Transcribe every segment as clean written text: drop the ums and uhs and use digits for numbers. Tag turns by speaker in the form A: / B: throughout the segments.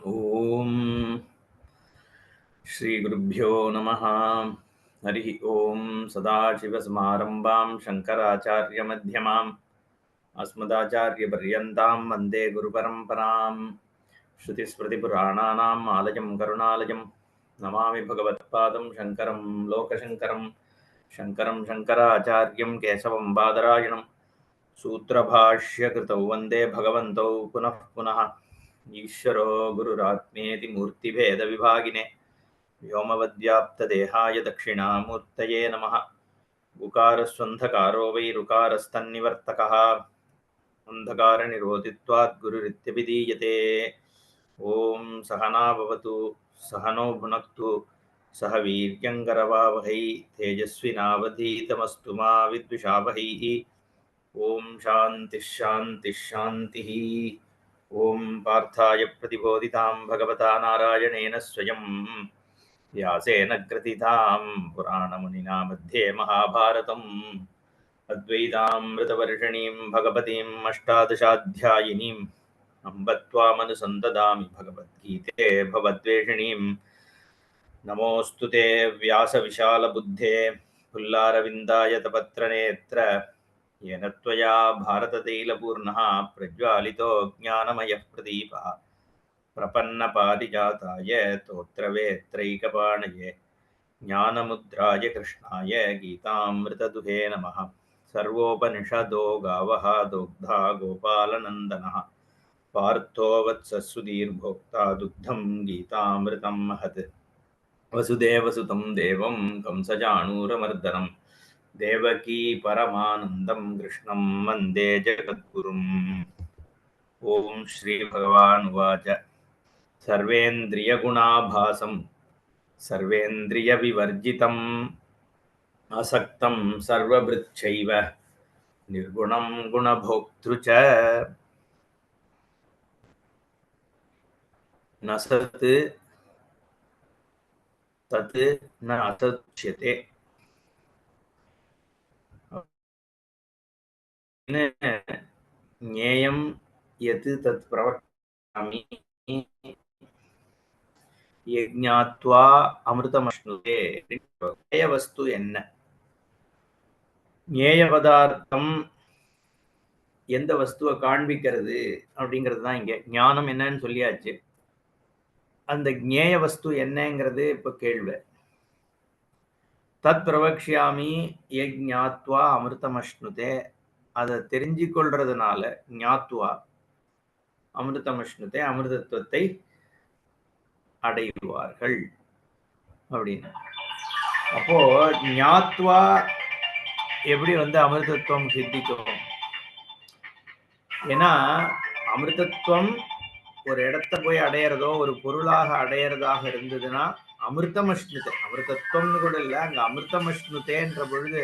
A: ஓம் ஸ்ரீ குருப்யோ நமः. ஹரி ஓம். சதாசிவசமாரம்பாம் சங்கராச்சாரிய மத்தியமாம் அஸ்மதாச்சாரிய பர்யந்தாம் வந்தே குருபரம்பராம். ஸ்ருதிஸ்மிருதிபுராணானாம் ஆலயம் கருணாலயம் நமாமி பகவத்பாதம் சங்கரம் லோகசங்கரம். சங்கரம் சங்கராச்சாரியம் கேசவம் பாதராயணம் सूत्रभाष्यकृतौ वन्दे भगवन्तौ पुनः पुनः. ईश्वरो गुरुरात्मेति मूर्तिभेदविभागिने व्योमवद्व्याप्तदेहाय दक्षिणामूर्तये नमः. उकारस्वन्धकारो वै ऋकारस्तन्निवर्तकः अन्धकारनिरोधित्वात् गुरुरित्यभिधीयते. ॐ सहना भवतु सहनौ भुनक्तु सह वीर्यङ्करवावहै तेजस्विनावधीतमस्तु मा विद्विषावहैः. ओम शांति शांति शांति. ओम पार्थाय प्रतिबोधितां भगवता नारायणेन स्वयं व्यासेन ग्रथितां पुराणमुनिना मध्ये महाभारतम् अद्वैतामृतवर्षिणीं भगवतीम् अष्टादशाध्यायिनीम् अम्ब त्वामनुसन्ददामि भगवद्गीते भवद्वेषिणीम्. नमोऽस्तु ते व्यासविशालबुद्धे पुल्लारविन्दाय तपत्रनेत्र येन त्वया भारततैलपूर्णः प्रज्वालितो ज्ञानमयः प्रदीपः प्रपन्नपारिजाताय तोत्रवेत्रैकपाणये ज्ञानमुद्राय कृष्णाय गीतामृतदुहे नमः. सर्वोपनिषदो गावः दोग्धा गोपालनन्दनः पार्थो वत्सः दुग्धं गीतामृतं महत्. वसुदेवसुतं देवं कंसचाणूरमर्दनं देवकी परमानन्दं कृष्णं वन्दे जगद्गुरुम्. ॐ श्रीभगवानुवाच सर्वेन्द्रियगुणाभासं सर्वेन्द्रियविवर्जितम् असक्तं सर्वभृच्छैव निर्गुणं गुणभोक्तृ च न सत् तत् न असत्स्यते. ज्ञेयं यत् तत् प्रवक्ष्यामि यज्ञात्वा अमृतमश्नुते. ஞேய வஸ்து என்ன, ஞேய பதார்த்தம் எந்த வஸ்துவை காண்பிக்கிறது அப்படிங்கிறது தான் இங்க. ஞானம் என்னன்னு சொல்லியாச்சு, அந்த ஞேய வஸ்து என்னங்கிறது இப்ப கேள்வி. தத் பிரவக்ஷ்யாமி யஜ்ஞாத்வா அமிர்தமஷ்ணுதே, அதை தெரிஞ்சு கொள்றதுனால ஞாத்வா அமிர்தமஷ்ணுதே அமிர்தத்துவத்தை அடைவார்கள் அப்படின்னு. அப்போ ஞாத்வா எப்படி அமிர்தத்துவம் சித்திக்கும்? ஏன்னா அமிர்தத்துவம் ஒரு இடத்த போய் அடையிறதோ ஒரு பொருளாக அடையிறதாக இருந்ததுன்னா அமிர்தமஷ்ணுதே, அமிர்தத்துவம்னு கூட இல்லை, அங்க அமிர்தமஷ்ணுதேன்ற பொழுது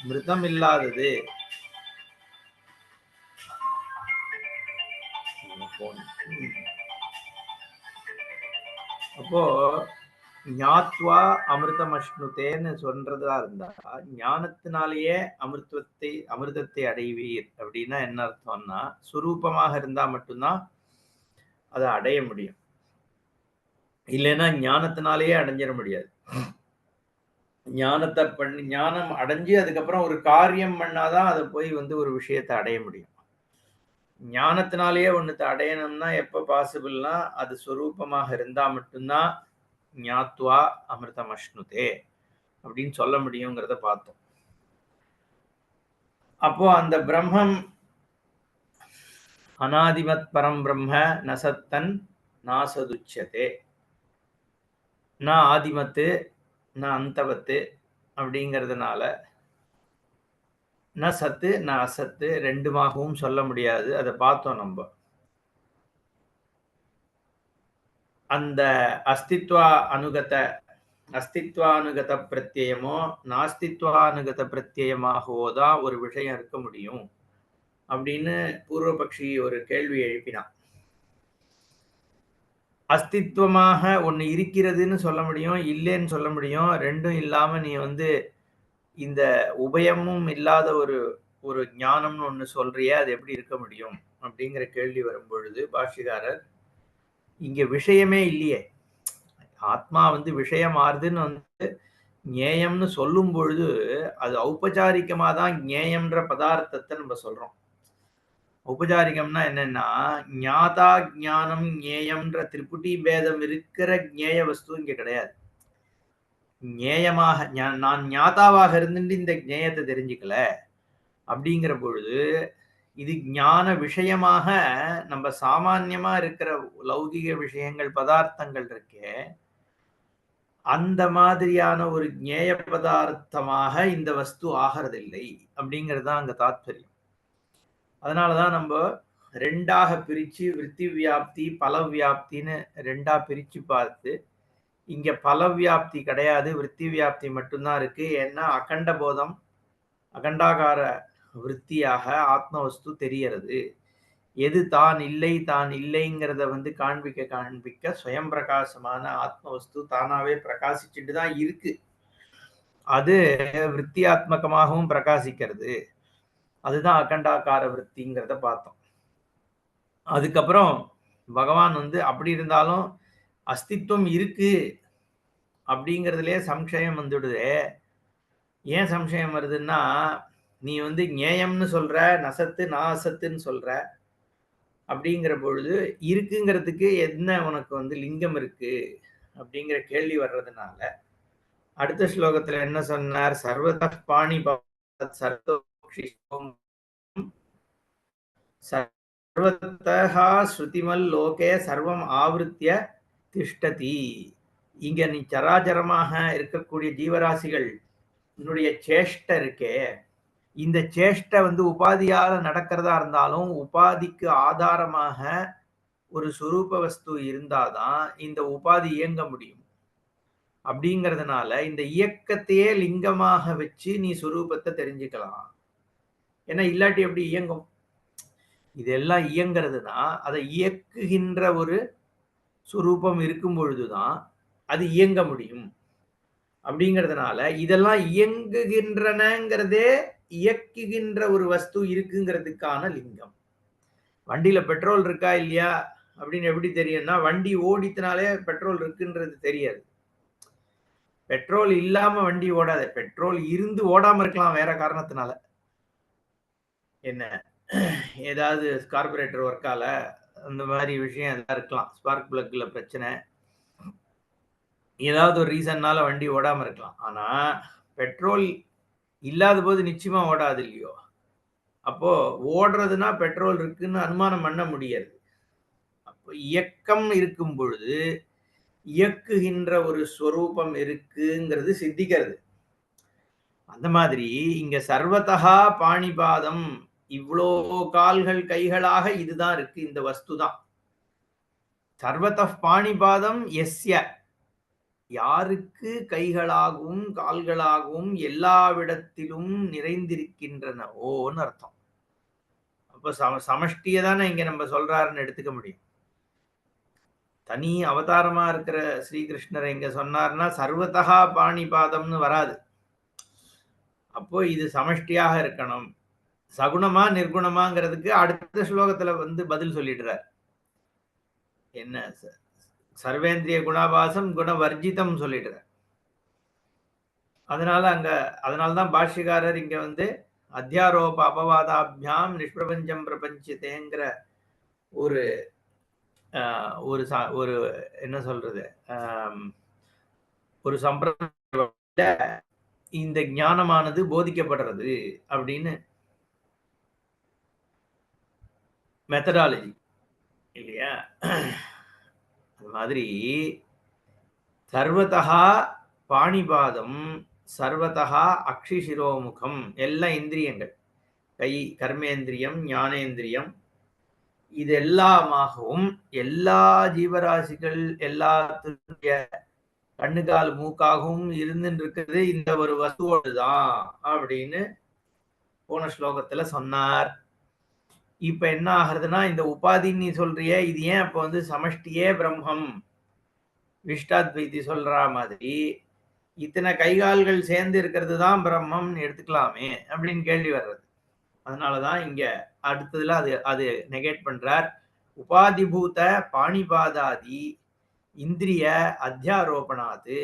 A: மிருதம் இல்லாதது. அப்போ ஞாத்வா அமிர்தமஷ்ணுதேன்னு சொல்றதா இருந்தா ஞானத்தினாலேயே அமிர்தத்தை அடைவீர் அப்படின்னா என்ன அர்த்தம்னா, சுரூபமாக இருந்தா மட்டும்தான் அதை அடைய முடியும், இல்லைன்னா ஞானத்தினாலேயே அடைஞ்சிட முடியாது. ஞானம் அடைஞ்சு அதுக்கப்புறம் ஒரு காரியம் பண்ணாதான் அதை போய் ஒரு விஷயத்தை அடைய முடியும். ஞானத்தினாலேயே ஒண்ணுத்தை அடையணும்னா எப்ப பாசிபிள்னா அது சுரூபமாக இருந்தா மட்டும்தான் ஞாத்வா அமிர்தமஷ்ணுதே அப்படின்னு சொல்ல முடியுங்கிறத பார்த்தோம். அப்போ அந்த பிரம்மம் அநாதிமத் பரம் பிரம்ம நசத்தன் நாசதுச்சதே, ந ஆதிமத்து ந அந்தவத்து அப்படிங்கிறதுனால ந சத்து ந அசத்து ரெண்டுமாகவும் சொல்ல முடியாது. அதை பார்த்தோம் நம்ம. அந்த அஸ்தித்வானுகத பிரத்யமோ நாஸ்தித்வானுகத பிரத்யமாகவோ தான் ஒரு விஷயம் இருக்க முடியும் அப்படின்னு பூர்வபக்ஷி ஒரு கேள்வி எழுப்பினான். அஸ்தித்வமாக ஒண்ணு இருக்கிறதுன்னு சொல்ல முடியும், இல்லைன்னு சொல்ல முடியும். ரெண்டும் இல்லாம நீ இந்த உபயமும் இல்லாத ஒரு ஞானம்னு ஒண்ணு சொல்றியே, அது எப்படி இருக்க முடியும் அப்படிங்கிற கேள்வி வரும் பொழுது பாஷ்யக்காரர் இங்க விஷயமே இல்லையே. ஆத்மா வந்து விஷயம் ஆறுதுன்னு வந்து ஞேயம்னு சொல்லும் பொழுது, அது ஔபச்சாரிகமா தான் ஞேயம்ன்ற பதார்த்தத்த நம்ம சொல்றோம். ஔபச்சாரிகம்னா என்னன்னா, ஞாதா, ஞானம், ஞேயம்ன்ற திரிபுடி பேதம் இருக்கிற ஞேய வஸ்து இங்க கிடையாது. ஞேயமாக நான் ஞாதாவாக இருந்துட்டு இந்த ஞேயத்த தெரிஞ்சுக்கல. அப்படிங்கிற பொழுது, இது ஞான விஷயமாக நம்ம சாமான்யமா இருக்கிற லௌகிக விஷயங்கள், பதார்த்தங்கள் இருக்கே, அந்த மாதிரியான ஒரு ஞேய பதார்த்தமாக இந்த வஸ்து ஆகறதில்லை. அப்படிங்கிறது தான் அங்க தாத்பரியம். அதனால தான் நம்ப 2ஆக பிரிச்சு விருத்தி வியாப்தி, பல வியாப்தின்னு 2ஆ பிரிச்சு பார்த்து, இங்க பல வியாப்தி கிடையாது. விருத்தி வியாப்தி மட்டும் தான் இருக்கு. ஏன்னா அகண்ட போதம், அகண்டாகார விருத்தியாக ஆத்ம வஸ்து தெரியறது. எது தான் இல்லை, தான் இல்லைங்கிறத வந்து காண்பிக்க, காண்பிக்க ஸ்வயம் பிரகாசமான ஆத்ம வஸ்து தானாவே பிரகாசிச்சுட்டு தான் இருக்கு. அது விருத்தியாத்மகமாகவும் பிரகாசிக்கிறது. அதுதான் அகண்டாகார விருத்திங்கிறத பார்த்தோம். அதுக்கப்புறம் பகவான் வந்து அப்படி இருந்தாலும் அஸ்தித்வம் இருக்கு அப்படிங்கிறதுலயே சம்சயம் வந்துடுதே. ஏன் சம்சயம் வருதுன்னா, நீ வந்து ஞேயம்னு சொல்ற, நசத்து, நாசத்துன்னு சொல்ற. அப்படிங்கிற பொழுது, இருக்குங்கிறதுக்கு என்ன உனக்கு வந்து லிங்கம் இருக்கு? அப்படிங்கிற கேள்வி வர்றதுனால, அடுத்த ஸ்லோகத்துல என்ன சொன்னார்? சர்வதः பாணிபாத் சர்வதோக்ஷிஷம் சர்வதः ஸ்ருதிமல் லோகே சர்வம் ஆவருத்திய திஷ்டதி. இங்க நீ சராச்சரமாக இருக்கக்கூடிய ஜீவராசிகள் உன்னுடைய சேஷ்டை இருக்கே, இந்த சேஷ்டை வந்து உபாதியால நடக்கிறதா இருந்தாலும், உபாதிக்கு ஆதாரமாக ஒரு சொரூப வஸ்து இருந்தாதான் இந்த உபாதி இயங்க முடியும். அப்படிங்கிறதுனால இந்த இயக்கத்தையே லிங்கமாக வச்சு நீ சொரூபத்தை தெரிஞ்சுக்கலாம். ஏன்னா இல்லாட்டி எப்படி இயங்கும்? இதெல்லாம் இயங்கிறதுனா, அதை இயக்குகின்ற ஒரு சொரூபம் இருக்கும் பொழுதுதான் அது இயங்க முடியும். அப்படிங்கிறதுனால இதெல்லாம் இயங்குகின்றனங்கிறதே இயக்குகின்ற ஒரு வஸ்து இருக்குங்கிறதுக்கான லிங்கம். வண்டியில பெட்ரோல் இருக்கா இல்லையா அப்படின்னு எப்படி தெரியும்னா, வண்டி ஓடித்துனாலே பெட்ரோல் இருக்குன்றது தெரியாது. பெட்ரோல் இல்லாம வண்டி ஓடாது. பெட்ரோல் இருந்து ஓடாம இருக்கலாம் வேற காரணத்தினால. என்ன ஏதாவது கார்பரேட்டர் ஒர்க்கால அந்த மாதிரி விஷயம் எல்லாம் இருக்கலாம். ஸ்பார்க் பிளக்ல பிரச்சனை. ஏதாவது ஒரு ரீசன்னால வண்டி ஓடாம இருக்கலாம். ஆனா பெட்ரோல் இல்லாத போது நிச்சயமா ஓடாது இல்லையோ? அப்போ ஓடுறதுன்னா பெட்ரோல் இருக்குன்னு அனுமானம் பண்ண முடியாது. அப்போ இயக்கம் இருக்கும் பொழுது இயக்குகின்ற ஒரு ஸ்வரூபம் இருக்குங்கிறது சித்திக்கிறது. அந்த மாதிரி இங்க சர்வதா பாணிபாதம் இவ்வளோ கால்கள் கைகளாக இதுதான் இருக்கு. இந்த வஸ்து தான். சர்வத பாணிபாதம் எஸ்ய யாருக்கு கைகளாகவும் கால்களாகவும் எல்லாவிடத்திலும் நிறைந்திருக்கின்றனவோன்னு அர்த்தம். அப்ப சமஷ்டியை தானே இங்க நம்ம சொல்றாருன்னு எடுத்துக்க முடியும். தனி அவதாரமா இருக்கிற ஸ்ரீகிருஷ்ணரை இங்க சொன்னார்னா சர்வதா பாணிபாதம்னு வராது. அப்போ இது சமஷ்டியாக இருக்கணும். சகுணமா நிர்குணமாங்கிறதுக்கு அடுத்த ஸ்லோகத்துல வந்து பதில் சொல்லிடுறார். என்ன சர்வேந்திரிய குணாபாசம் குணவர்ஜிதம் சொல்லிடுறார். அதனாலதான் பாஷ்யக்காரர் இங்க வந்து அத்தியாரோப அபவாதாபியாம் நிஷ்பிரபஞ்சம் பிரபஞ்சத்தேங்கிற ஒரு ஒரு ஒரு என்ன சொல்றது ஒரு சம்பிரதாய இந்த ஞானமானது போதிக்கப்படுறது அப்படின்னு மெத்தடாலஜி இல்லையா? அது மாதிரி சர்வதா பாணிபாதம் சர்வதா அக்ஷிசிரோமுகம் எல்லா இந்திரியங்கள் கை கர்மேந்திரியம் ஞானேந்திரியம் இது எல்லாமாகவும் எல்லா ஜீவராசிகள் எல்லாத்துடைய கண்ணுகால் மூக்காகவும் இருந்துட்டு இருக்கிறது இந்த ஒரு வஸ்துவோடு தான் அப்படின்னு போன ஸ்லோகத்துல சொன்னார். இப்ப என்ன ஆகுறதுன்னா இந்த உபாதின்னு நீ சொல்றிய இது ஏன் அப்ப வந்து சமஷ்டியே பிரம்மம் விஷ்டாத்வைத்தி சொல்ற மாதிரி இத்தனை கைகால்கள் சேர்ந்து இருக்கிறது தான் பிரம்மம்னு எடுத்துக்கலாமே அப்படின்னு கேள்வி வர்றது. அதனாலதான் இங்க அடுத்ததுல அது அது நெகேட் பண்றார். உபாதிபூத பாணிபாதாதி இந்திரிய அத்தியாரோபணாத்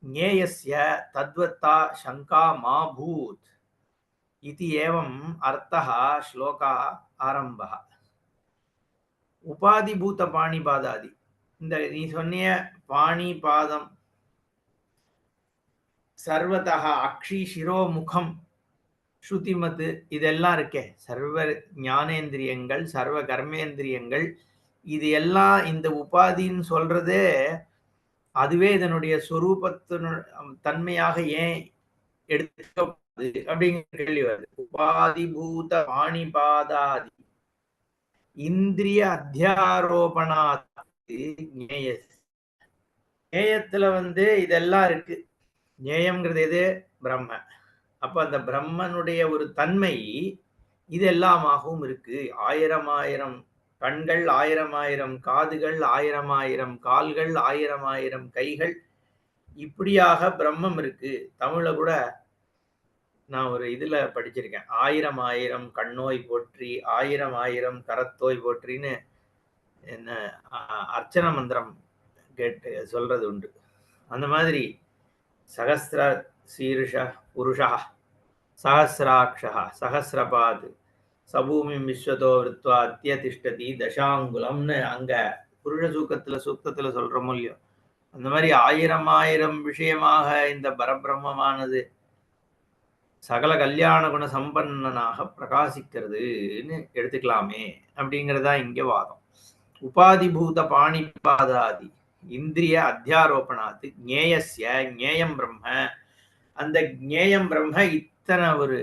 A: ஞேயஸ்ய தத்வத்தா சங்கா மா பூத் இதி ஏவம் அர்த்தः ஸ்லோகா ஆரம்பः. உபாதிபூத பாணிபாதாதி, இந்த நீ சொன்னிய பாணி பாதம் சர்வதः அக்ஷி சிரோ முகம் ஸ்ருதிமத் இதெல்லாம் இருக்கே, சர்வ ஞானேந்திரியங்கள் சர்வ கர்மேந்திரியங்கள், இது எல்லாம் இந்த உபாதின்னு சொல்றதே அதுவே இதனுடைய சொரூபத்தினு தன்மையாக ஏன் எடுத்துக்கப்படாது அப்படிங்கிற கேள்வி வருது. உபாதிபூத பாணிபாதாதி இந்திரிய அத்தியாரோபணாத் ஞேயத்துல இதெல்லாம் இருக்கு. ஞேயம்ங்கிறது எது? பிரம்ம. அப்ப அந்த பிரம்மனுடைய ஒரு தன்மை இது எல்லாமாகவும் இருக்கு. ஆயிரம் ஆயிரம் கண்கள், ஆயிரம் ஆயிரம் காதுகள், ஆயிரம் ஆயிரம் கால்கள், ஆயிரம் ஆயிரம் கைகள், இப்படியாக பிரம்மம் இருக்கு. தமிழ்ல கூட நான் ஒரு இதுல படிச்சிருக்கேன், ஆயிரம் ஆயிரம் கண்ணோய் போற்றி ஆயிரம் ஆயிரம் கரத்தோய் போற்றின்னு என்ன அர்ச்சன மந்திரம் கேட்டு சொல்றது உண்டு. அந்த மாதிரி சகஸ்ர சீருஷ புருஷா சஹசிராட்சா சஹசிரபாத் சபூமி விஸ்வதோ விருத்வா அத்தியதிஷ்டதி தசாங்குலம்னு அங்க புருஷ சூக்தத்துல சொல்றோமோ இல்லையோ, அந்த மாதிரி ஆயிரம் ஆயிரம் விஷயமாக இந்த பரபிரம்மமானது சகல கல்யாண குண சம்பன்னனாக பிரகாசிக்கிறதுன்னு எடுத்துக்கலாமே அப்படிங்கிறதா இங்க வாதம். உபாதிபூத பாணிபாதாதி இந்திரிய அத்தியாரோபணாத் ஞேயஸ்ய ஞேயம் பிரம்ம, அந்த ஞேயம் பிரம்ம இத்தனை ஒரு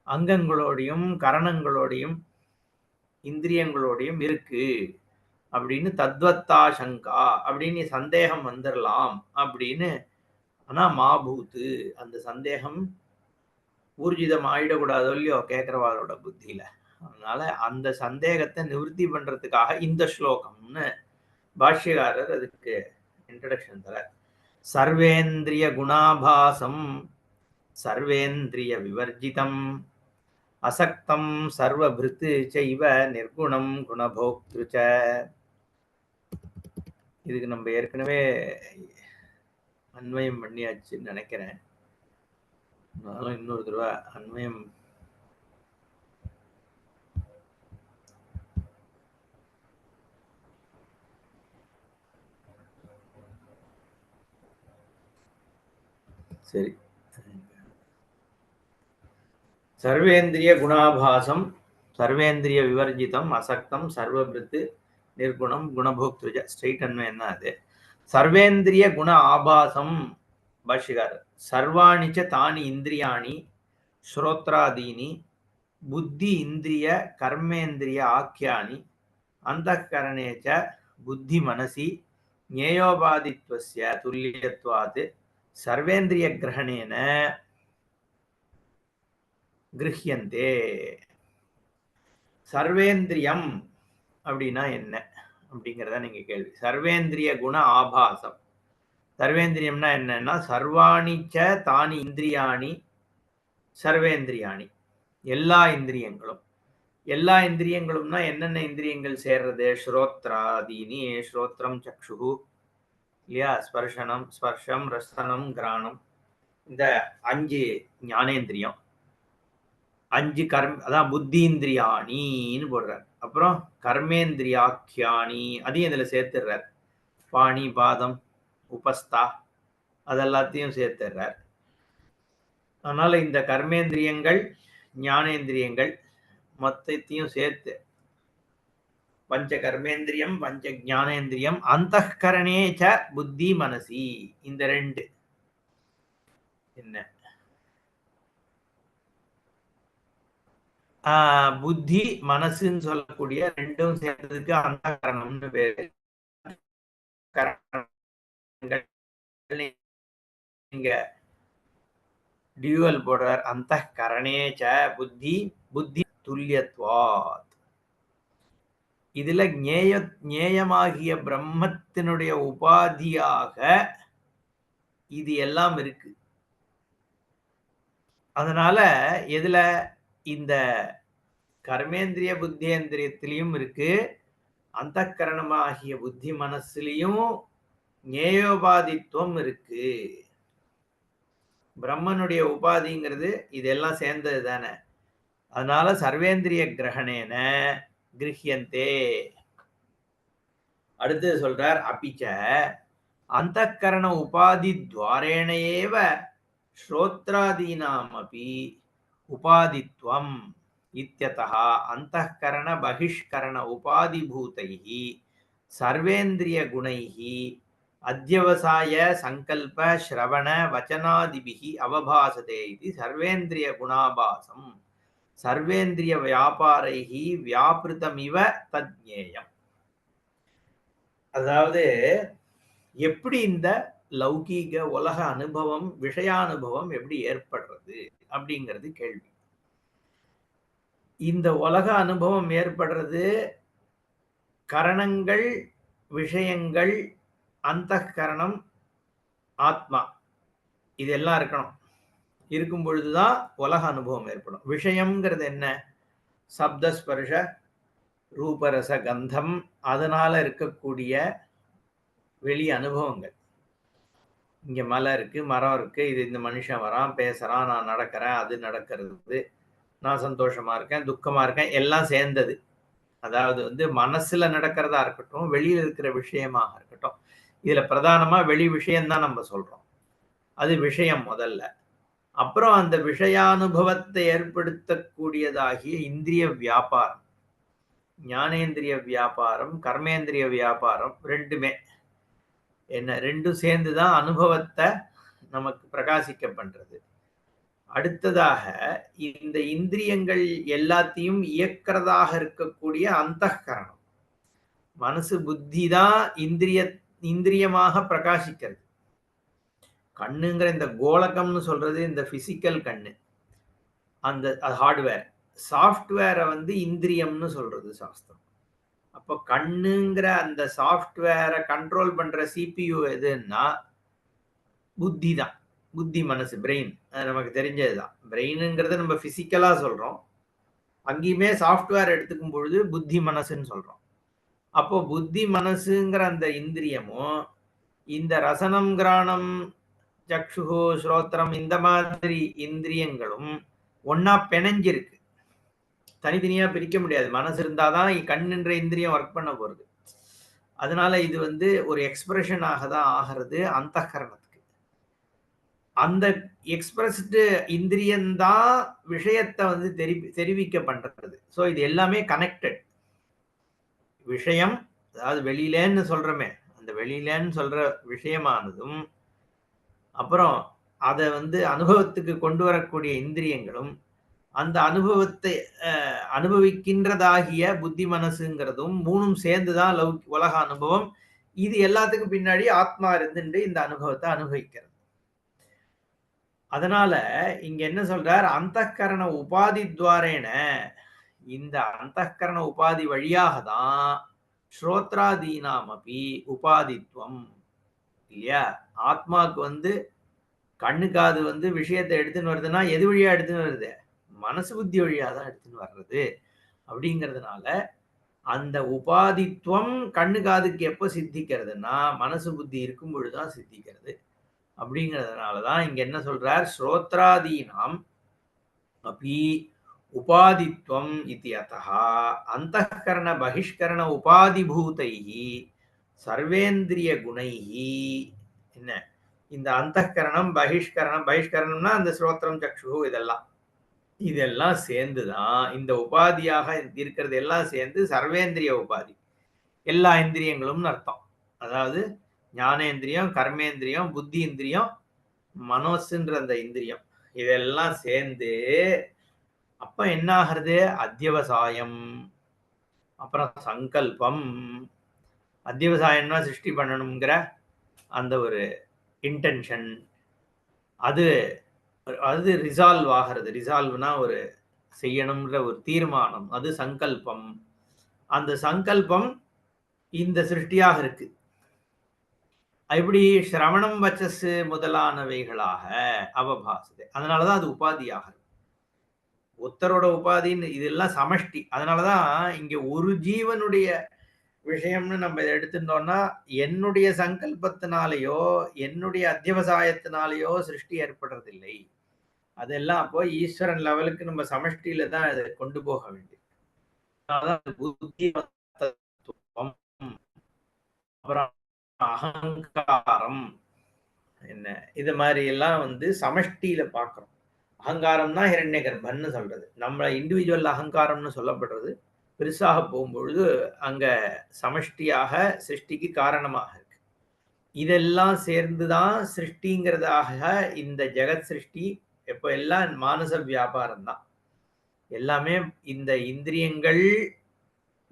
A: அங்கங்களோடையும் கரணங்களோடையும் இந்திரியங்களோடையும் இருக்கு அப்படின்னு தத்வத்தா சங்கா அப்படின்னு சந்தேகம் வந்துடலாம் அப்படின்னு. ஆனா மாபூத்து, அந்த சந்தேகம் ஊர்ஜிதம் ஆயிடக்கூடாது இல்லையோ கேட்கிறவாரோட புத்தியில. அதனால அந்த சந்தேகத்தை நிவர்த்தி பண்றதுக்காக இந்த ஸ்லோகம்னு பாஷ்யக்காரர் அதுக்கு இன்ட்ரடக்ஷன் தர. சர்வேந்திரிய குணாபாசம் சர்வேந்திரிய விவர்ஜிதம் அசக்தம் சர்வபிருத் சைவ நிர்குணம் குணபோக்த்ரு ச. இதுக்கு நம்ம ஏற்கனவே அன்வயம் பண்ணியாச்சுன்னு நினைக்கிறேன். இன்னொரு தடவை அன்வயம் சரி. சர்வேந்திரிய குணாபாசம் சர்வேந்திரிய விவர்ஜிதம் அசக்தம் சர்வபிருத் நிர்குணம் குணபோக்த்ருஜ. ஸ்ட்ரெயிட் அன்வயம் தான் அது. சர்வேந்திரிய குண ஆபாசம் பாஷ்யக்காரர் சர்வாணி ச தானி இந்திரியாணி ஸ்ரோத்ராதீனி புத்தி இந்திரிய கர்மேந்திரிய ஆக்கியானி அந்தఃகரணே ச புத்தி மனசி ஞேயோபாதித்வஸ்ய துல்லியத்வாத் சர்வேந்திரிய கிரகணேன கிரஹ்யந்தே. சர்வேந்திரியம் அப்படின்னா என்ன அப்படிங்கிறத நீங்க கேள்வி. சர்வேந்திரிய குண ஆபாசம், சர்வேந்திரியம்னா என்னன்னா சர்வாணி ச தானி இந்திரியாணி சர்வேந்திரியாணி, எல்லா இந்திரியங்களும். எல்லா இந்திரியங்களும்னா என்னென்ன இந்திரியங்கள் சேர்றது? ஸ்ரோத்ராதீனி, ஸ்ரோத்ரம் சக்ஷு இல்லையா, ஸ்பர்ஷனம் ஸ்பர்ஷம் ரசனம் கிராணம், இந்த 5 ஞானேந்திரியம். 5 அதான் புத்தீந்திரியாணின்னு போடுறார். அப்புறம் கர்மேந்திரியாக்கியானி அதையும் இதுல சேர்த்துடுறார். பாணி பாதம் உபஸ்தா அதெல்லாத்தையும் சேர்த்துடுறார். அதனால இந்த கர்மேந்திரியங்கள் ஞானேந்திரியங்கள் மொத்தத்தையும் சேர்த்து பஞ்ச கர்மேந்திரியம் பஞ்ச ஞானேந்திரியம் அந்தఃகரணே ச புத்தி மனசி, இந்த 2 என்ன புத்தி மனசுன்னு சொல்லக்கூடிய 2ம் சேர்ந்ததுக்கு அந்தःகரணம்னு பேரு. நீங்க டியூவல் போடுறார். அந்தःகரணே ச புத்தி புத்தி துல்லியத்வாத். இதுல ஞேயமாகிய பிரம்மத்தினுடைய உபாதியாக இது எல்லாம் இருக்கு. அதனால எதுல இந்த கர்மேந்திரிய புத்தேந்திரியத்திலையும் இருக்கு, அந்தக்கரணமாகிய புத்தி மனசுலயும் ஞேயோபாதித்துவம் இருக்கு. பிரம்மனுடைய உபாதிங்கிறது இதெல்லாம் சேர்ந்தது தானே. அதனால சர்வேந்திரிய கிரகணேன கிரஹியந்தே. அடுத்து சொல்றார், அபிச்ச அந்தக்கரண உபாதி துவாரேண ஏவ ஸ்ரோத்ராதீனாமபி உபாதித்வம் இத்யதः அந்தக்கரண பகிஷ்கரண உபாதிபூதைः சர்வேந்திரிய குணைः அத்யவசாய சங்கல்ப ஸ்ரவண வச்சனாதிபிः அவபாசதே இது சர்வேந்திரிய குணாபாசம் சர்வேந்திரிய வியாபாரைः வியாபிருதமிவ தத்ஞேயம். அதாவது எப்படி இந்த லௌகீக உலக அனுபவம் விஷயானுபவம் எப்படி ஏற்படுறது அப்படிங்கிறது கேள்வி. இந்த உலக அனுபவம் ஏற்படுறது கரணங்கள், விஷயங்கள், அந்தக்கரணம், ஆத்மா இதெல்லாம் இருக்கணும். இருக்கும் பொழுதுதான் உலக அனுபவம் ஏற்படும். விஷயம்ங்கிறது என்ன? சப்தஸ்பர்ஷ ரூபரச கந்தம், அதனால இருக்கக்கூடிய வெளி அனுபவங்கள். இங்க மலை இருக்கு, மரம் இருக்கு, இது இந்த மனுஷன் வரான், பேசுறான், நான் நடக்கிறேன், அது நடக்கிறது, நான் சந்தோஷமா இருக்கேன், துக்கமா இருக்கேன், எல்லாம் சேர்ந்தது. அதாவது வந்து மனசுல நடக்கிறதா இருக்கட்டும், வெளியில இருக்கிற விஷயமாக இருக்கட்டும், இதுல பிரதானமா வெளி விஷயம்தான் நம்ம சொல்றோம். அது விஷயம் முதல்ல. அப்புறம் அந்த விஷயானுபவத்தை ஏற்படுத்தக்கூடியதாகிய இந்திரிய வியாபாரம், ஞானேந்திரிய வியாபாரம், கர்மேந்திரிய வியாபாரம், ரெண்டுமே என்ன, ரெண்டும் சேர்ந்துதான் அனுபவத்தை நமக்கு பிரகாசிக்க பண்றது. அடுத்ததாக இந்த இந்திரியங்கள் எல்லாத்தையும் இயக்கிறதாக இருக்கக்கூடிய அந்தக்கரணம், மனசு புத்தி தான் இந்திரியமாக பிரகாசிக்கிறது. கண்ணுங்கிற இந்த கோலகம்னு சொல்றது இந்த பிசிக்கல் கண்ணு, அந்த ஹார்ட்வேர். சாஃப்ட்வேரை வந்து இந்திரியம்னு சொல்றது சாஸ்திரம். அப்போ கண்ணுங்கிற அந்த சாஃப்ட்வேரை கண்ட்ரோல் பண்ற சிபியு எதுன்னா புத்தி தான். புத்தி மனசு, பிரெயின், நமக்கு தெரிஞ்சதுதான். பிரெயினுங்கிறத நம்ம பிசிக்கலா சொல்றோம், அங்கேயுமே சாஃப்ட்வேர் எடுத்துக்கும் பொழுது புத்தி மனசுன்னு சொல்றோம். அப்போ புத்தி மனசுங்கிற அந்த இந்திரியமும் இந்த ரசனம், கிராணம், சக்ஷுகு, ஸ்ரோத்திரம் இந்த மாதிரி இந்திரியங்களும் ஒன்னா பிணைஞ்சிருக்கு. தனித்தனியா பிரிக்க முடியாது. மனசு இருந்தாதான் கண்ணுன்ற இந்திரியம் ஒர்க் பண்ண போறது. அதனால இது வந்து ஒரு எக்ஸ்பிரஷனாக தான் ஆகிறது அந்தக்கரணத்துக்கு. அந்த எக்ஸ்பிரஸ்டு இந்திரியம்தான் விஷயத்தை வந்து தெரிவிக்க பண்றது. ஸோ இது எல்லாமே கனெக்டட். விஷயம், அதாவது வெளியிலன்னு சொல்றோமே, அந்த வெளியிலன்னு சொல்ற விஷயமானதும் அப்புறம் அதை வந்து அனுபவத்துக்கு கொண்டு வரக்கூடிய இந்திரியங்களும் அந்த அனுபவத்தை அனுபவிக்கின்றதாகிய புத்தி மனசுங்கிறதும் மூணும் சேர்ந்துதான் உலக அனுபவம். இது எல்லாத்துக்கும் பின்னாடி ஆத்மா இருந்துட்டு இந்த அனுபவத்தை அனுபவிக்கிறது. அதனால இங்க என்ன சொல்றார், அந்தக்கரண உபாதி துவாரேன, இந்த அந்தக்கரண உபாதி வழியாக தான் ஸ்ரோத்ராதீனாமபி உபாதித்வம் இல்லையா. ஆத்மாவுக்கு வந்து கண்ணு காது வந்து விஷயத்தை எடுத்துன்னு வருதுன்னா எது வழியா எடுத்துன்னு வருது? மனசு புத்தி வழியா தான் எடுத்துன்னு வர்றது. அப்படிங்கிறதுனால அந்த உபாதித்துவம் கண்ணு காதுக்கு எப்ப சித்திக்கிறதுனா மனசு புத்தி இருக்கும் பொழுதுதான் சித்திக்கிறது. அப்படிங்கிறதுனாலதான் இங்க என்ன சொல்றார், ஸ்ரோத்ராதீனாம் அபி உபாதித்வம் இத்தியதः அந்தఃகரண பகிஷ்கரண உபாதிபூதைஹி சர்வேந்திரிய குணைஹி. என்ன, இந்த அந்தఃகரணம் பகிஷ்கரணம்னா அந்த ஸ்ரோத்திரம், சக்ஷு, இதெல்லாம் சேர்ந்துதான் இந்த உபாதியாக இருக்கிறது. எல்லாம் சேர்ந்து சர்வேந்திரிய உபாதி, எல்லா இந்திரியங்களும் அர்த்தம். அதாவது ஞானேந்திரியம், கர்மேந்திரியம், புத்தி இந்திரியம், மனோசுன்ற அந்த இந்திரியம், இதெல்லாம் சேர்ந்து அப்ப என்ன ஆகிறது, அத்தியவசாயம், அப்புறம் சங்கல்பம். அத்தியவசாயம்னா சிருஷ்டி பண்ணணுங்கிற அந்த ஒரு இன்டென்ஷன், அது அது ரிசால்வ் ஆகிறது. ரிசால்வ்னா ஒரு செய்யணும்ன்ற ஒரு தீர்மானம், அது சங்கல்பம். அந்த சங்கல்பம் இந்த சிருஷ்டியாக இருக்கு. இப்படி சிரவணம், வச்சஸ் முதலானவைகளாக அவபாசது. அதனாலதான் அது உபாதியாக இருக்கு. உத்தரோட உபாதின்னு இதெல்லாம் சமஷ்டி. அதனாலதான் இங்க ஒரு ஜீவனுடைய விஷயம்னு நம்ம இதை எடுத்துட்டோம்னா என்னுடைய சங்கல்பத்தினாலேயோ என்னுடைய அத்தியவசாயத்தினாலேயோ சிருஷ்டி ஏற்படுறதில்லை. அதெல்லாம் அப்போ ஈஸ்வரன் லெவலுக்கு நம்ம சமஷ்டியில தான் அதை கொண்டு போக வேண்டியது. அதான் புத்தி தத்துவம், அப்புறம் அகங்காரம், என்ன இது மாதிரி எல்லாம் வந்து சமஷ்டியில பார்க்கிறோம். அகங்காரம்னா ஹிரண்ய கர்ப்பன்னு சொல்றது. நம்ம இண்டிவிஜுவல் அகங்காரம்னு சொல்லப்படுறது பெருசாக போகும்பொழுது அங்க சமஷ்டியாக சிருஷ்டிக்கு காரணமாக இருக்கு. இதெல்லாம் சேர்ந்துதான் சிருஷ்டிங்கிறதாக இந்த ஜெகத் சிருஷ்டி. எப்ப எல்லாம் மானச வியாபாரம் தான். எல்லாமே இந்த இந்திரியங்கள்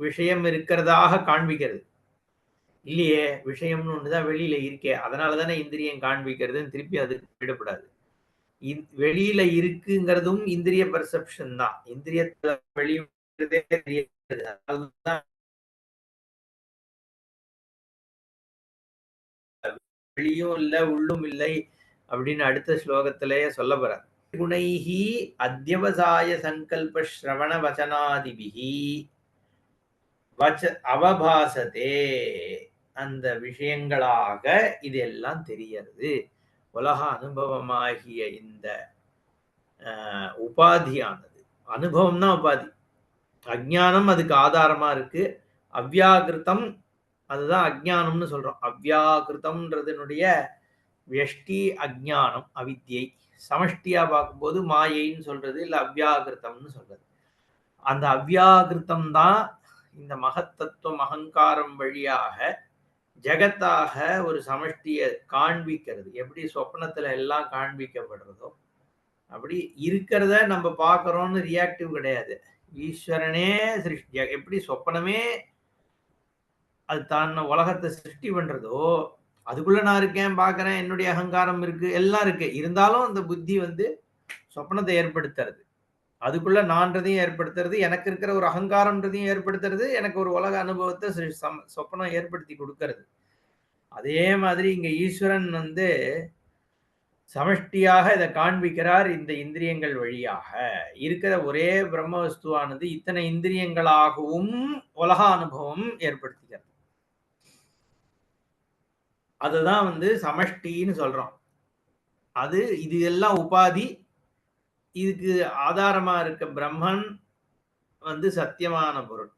A: விஷயம் இருக்கிறதாக காண்பிக்கிறது. இல்லையே, விஷயம்னு ஒண்ணுதான் வெளியில இருக்கே, அதனாலதானே இந்திரியம் காண்பிக்கிறதுன்னு திருப்பி அதுக்கு விடப்படாது. வெளியில இருக்குங்கிறதும் இந்திரிய பெர்செப்ஷன் தான். இந்திரியத்துல வெளியிடுறதே தெரியாது. அதனாலதான் வெளியும் இல்ல உள்ளும் இல்லை அப்படின்னு அடுத்த ஸ்லோகத்திலேயே சொல்ல போறார். குணைஹி அத்தியவசாய சங்கல்ப ஸ்ரவண வச்சனாதிபிஹி வச்ச அவபாசதே, அந்த விஷயங்களாக இதெல்லாம் தெரியறது. உலக அனுபவமாகிய இந்த உபாதியானது, அனுபவம் தான் உபாதி, அஜ்ஞானம் அதுக்கு ஆதாரமா இருக்கு. அவ்யாகிருத்தம் அதுதான் அஜ்ஞானம்னு சொல்றோம். அவ்யாகிருத்தம்ன்றதனுடைய வியஷ்டி அஜ்ஞானம் அவித்யை. சமஷ்டியா பார்க்கும்போது மாயைன்னு சொல்றது, இல்ல அவ்யாகிருத்தம்னு சொல்றது. அந்த அவ்யாகிருத்தம் தான் இந்த மகத்தத்துவம் அகங்காரம் வழியாக ஜெகத்தாக ஒரு சமஷ்டியை காண்பிக்கிறது. எப்படி சொப்னத்துல எல்லாம் காண்பிக்கப்படுறதோ அப்படி இருக்கிறத நம்ம பார்க்கிறோம்னு ரியாக்டிவ் கிடையாது. ஈஸ்வரனே சிருஷ்டி, எப்படி சொப்பனமே அது தான் உலகத்தை சிருஷ்டி பண்றதோ, அதுக்குள்ள நான் இருக்கேன், பார்க்கிறேன், என்னுடைய அகங்காரம் இருக்கு, எல்லாம் இருக்கு. இருந்தாலும் அந்த புத்தி வந்து சொப்பனத்தை ஏற்படுத்துறது. அதுக்குள்ள நான்றதையும் ஏற்படுத்துறது, எனக்கு இருக்கிற ஒரு அகங்காரம்ன்றதையும் ஏற்படுத்துறது, எனக்கு ஒரு உலக அனுபவத்தை சொப்பனம் ஏற்படுத்தி கொடுக்கறது. அதே மாதிரி இங்க ஈஸ்வரன் வந்து சமஷ்டியாக இதை காண்பிக்கிறார் இந்த இந்திரியங்கள் வழியாக. இருக்கிற ஒரே பிரம்ம வஸ்துவானது இத்தனை இந்திரியங்களாகவும் உலக அனுபவம் ஏற்படுத்துகிறது. அதுதான் வந்து சமஷ்டின்னு சொல்றோம். அது இது எல்லாம் உபாதி. இதுக்கு ஆதாரமா இருக்க பிரம்மன் வந்து சத்தியமான பொருள்.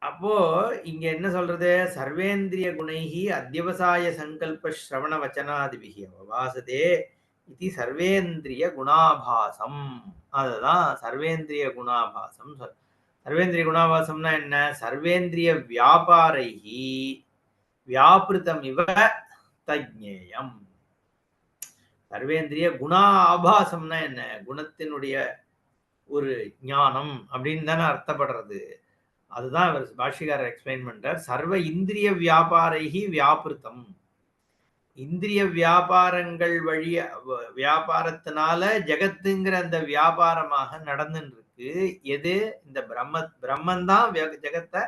A: அப்போ இங்க என்ன சொல்றது, சர்வேந்திரிய குணைஹி அத்தியவசாய சங்கல்ப ஸ்ரவண வச்சனாதிபிஹி அவபாசதே இது சர்வேந்திரிய குணாபாசம். அதுதான் சர்வேந்திரிய குணாபாசம். சர்வேந்திரிய குணாபாசம்னா என்ன, சர்வேந்திரிய வியாபாரைஹி வியாபிருத்தம் இவ தஜ்ஞேயம். சர்வேந்திரிய குணா ஆபாசம்னா என்ன, குணத்தினுடைய ஒரு ஞானம் அப்படின்னு தானே அர்த்தப்படுறது. அதுதான் அவர் பாஷ்யக்காரர் எக்ஸ்பிளைன் பண்றார். சர்வ இந்திரிய வியாபாரைஹி வியாபிருத்தம். இந்திரிய வியாபாரங்கள் வழிய வியாபாரத்தினால ஜெகத்துங்கிற அந்த வியாபாரமாக நடந்துட்டு இருக்கு. எது, இந்த பிரம்மன் தான் ஜெகத்தை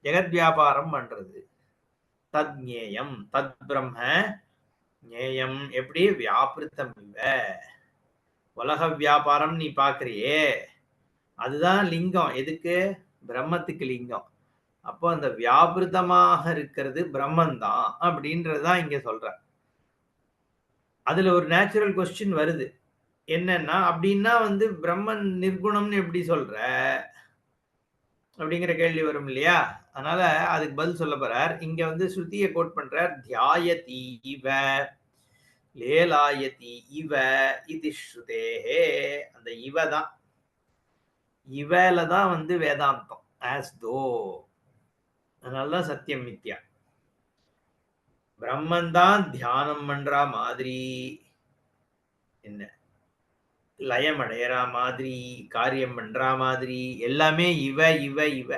A: ஜெகத் வியாபாரம் பண்றது. தத் ஞேயம் தத் பிரம்ம ஞேயம், எப்படி வியாபிருத்தம் இல்ல, உலக வியாபாரம் நீ பாக்குறியே அதுதான் லிங்கம். எதுக்கு, பிரம்மத்துக்கு லிங்கம். அப்போ அந்த வியாபிருத்தமாக இருக்கிறது பிரம்மன் தான் அப்படின்றதுதான் இங்க சொல்ற. அதுல ஒரு நேச்சுரல் கொஸ்டின் வருது. என்னன்னா, அப்படின்னா வந்து பிரம்மன் நிர்குணம்னு எப்படி சொல்ற அப்படிங்கிற கேள்வி வரும் இல்லையா. அதனால அதுக்கு பதில் சொல்ல போறார். இங்க வந்து ஸ்ருதியை கோட் பண்றார். தியாயதி இவ லேலாயதி இவ இது ஸ்ருதேஹே. அந்த இவ தான், இவல தான் வந்து வேதாந்தம். ஆஸ் தோ, அதனாலதான் சத்தியம் மித்யா. பிரம்மன் தான் தியானம் பண்ற மாதிரி, என்ன லயம் அடையற மாதிரி, காரியம் பண்ற மாதிரி, எல்லாமே இவ இவ இவ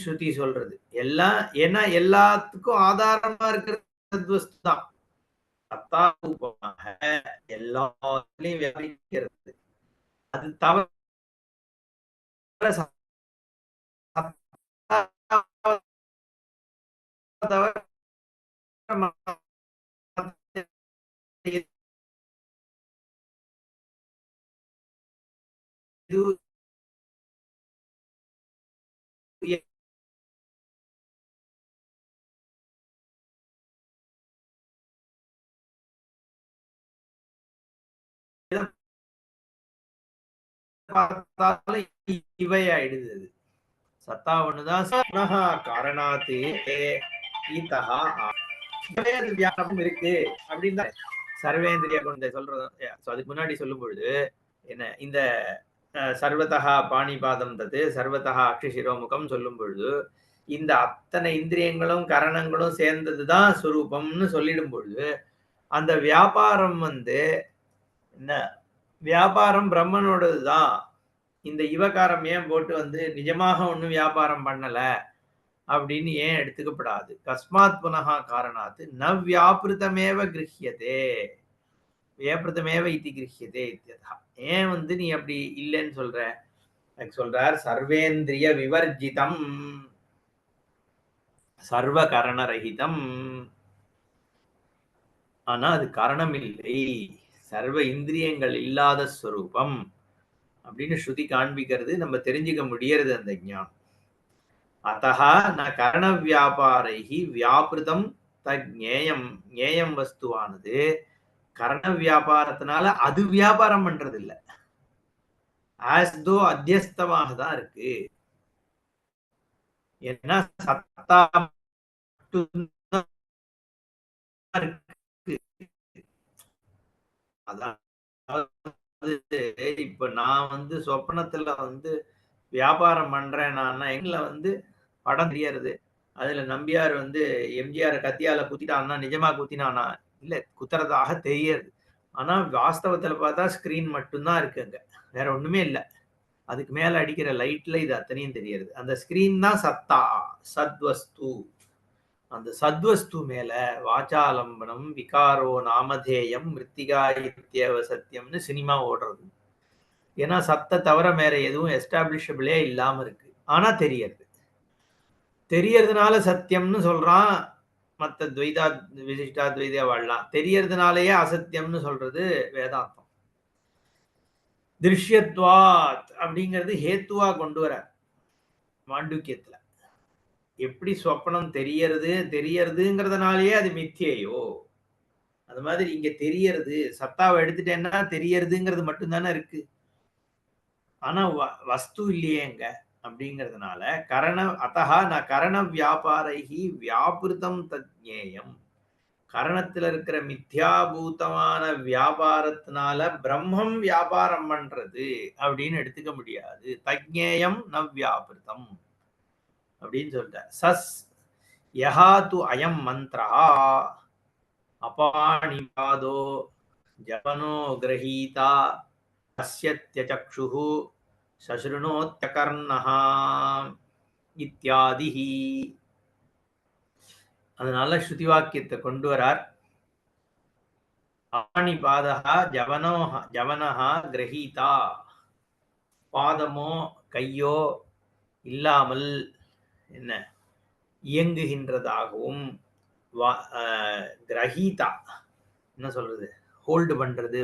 A: ஸ்ருதி சொல்றது. எல்லாம் ஏன்னா எல்லாத்துக்கும் ஆதாரமா இருக்கிறது வஸ்து தான். சத்தாரூபமாக எல்லாத்திலையும் வியாபிக்கிறது. அது தவிர தவிர இது பார்த்தாலும் இவை ஆயிடுது. அது சத்தா ஒண்ணுதான். காரணாத்து ஈதஹா வியாபம் இருக்கு அப்படின்னு சர்வேந்திரிய குணத்தை சொல்றது. அதுக்கு முன்னாடி சொல்லும் பொழுது என்ன இந்த சர்வதா பாணிபாதம் தது சர்வதா அக்ஷிசிரோமுகம் சொல்லும் பொழுது இந்த அத்தனை இந்திரியங்களும் கரணங்களும் சேர்ந்ததுதான் சுரூபம்னு சொல்லிடும் பொழுது அந்த வியாபாரம் என்ன வியாபாரம் பிரம்மனோடதுதான். இந்த இவகாரம் ஏன் போட்டு நிஜமாக ஒன்னும் வியாபாரம் பண்ணல அப்படின்னு ஏன் எடுத்துக்கப்படாது? கஸ்மாத் புனகா காரணாத்து ந வியாபிருதமேவ கிரஹியதே வியாபிருதமேவ இதி கிரஹியதே இத்யதா. ஏன் நீ அப்படி இல்லைன்னு சொல்றார். சர்வேந்திரிய விவர்ஜிதம் சர்வ கரணரகிதம். ஆனா அது காரணம் இல்லை, சர்வ இந்திரியங்கள் இல்லாத ஸ்வரூபம் அப்படின்னு ஸ்ருதி காண்பிக்கிறது. நம்ம தெரிஞ்சுக்க முடியறது அந்த ஞானம். அத்தஹா ந கரண வியாபாரைஹி வியாபிருதம் தஜ்ஞேயம். ஞேயம் வஸ்துவானது கரண வியாபாரத்தினால அது வியாபாரம் பண்றது இல்ல, ஆஸ் தோ அத்தியஸ்தமாக தான் இருக்கு. ஏன்னா சத்தா இப்ப நான் சொப்பனத்துல வியாபாரம் பண்றேன். நான் எங்கள படம் தெரியாது. அதுல நம்பியார் எம்ஜிஆர் கத்தியால குத்திட்டான்னா நிஜமா குத்தினானா? இல்ல, குத்துறதாக தெரியாது. ஆனா வாஸ்தவத்துல பார்த்தா ஸ்கிரீன் மட்டும்தான் இருக்குங்க, வேற ஒண்ணுமே இல்ல. அதுக்கு மேல அடிக்கிற லைட்ல இது அத்தனையும் தெரியுது. அந்த ஸ்கிரீன் தான் சத்தா, சத்வஸ்து. அந்த சத்வஸ்து மேல வாச்சாலம்பனம் விகாரோ நாமதேயம் மிருத்திகா இத்யேவ சத்தியம்னு சினிமா ஓடுறது. ஏன்னா சத்த தவிர வேற எதுவும் எஸ்டாப்ளிஷபிளே இல்லாம இருக்கு. ஆனா தெரியறதுனால சத்தியம்னு சொல்றான். மத்த துவைதா விசிஷ்டா துவைதா வாழலாம். தெரியறதுனாலயே அசத்தியம்னு சொல்றது வேதாந்தம். திருஷ்யத்வாத் அப்படிங்கிறது ஹேத்துவா கொண்டு வர மாண்டூக்கியத்துல. எப்படி சொப்பனம் தெரியறதுங்கிறதுனாலயே அது மித்தியையோ, அது மாதிரி இங்க தெரியறது, சத்தாவை எடுத்துட்டேன்னா தெரியறதுங்கிறது மட்டும்தானே இருக்கு. ஆனா வஸ்து இல்லையேங்க அப்படிங்கிறதுனால அத்தஹா ந கரண வியாபாரைஹி வியாபிருதம் தஜ்ஞேயம். கரணத்துல இருக்கிற மித்யாபூதமான வியாபாரத்தினால பிரம்மம் வியாபாரம் பண்றது அப்படின்னு எடுத்துக்க முடியாது. தஜ்ஞேயம் ந வியாபிருதம் அப்படின்னு சொல்ற. சஸ் யஹா து அயம் மந்த்ரா அபாணிபாதோ ஜவனோ கிரஹீதா பஸ்யத்யசக்ஷுஹு சஸ்ருணோத்யகர்ணஹ இத்யாதிஹி. அதனால ஸ்ருதி வாக்கியத்தை கொண்டு வரார். ஆணிபாதா ஜவனஹா கிரஹீதா. பாதமோ கையோ இல்லாமல் என்ன இயங்குகின்றதாகவும், கிரஹீதா என்ன சொல்றது, ஹோல்டு பண்றது,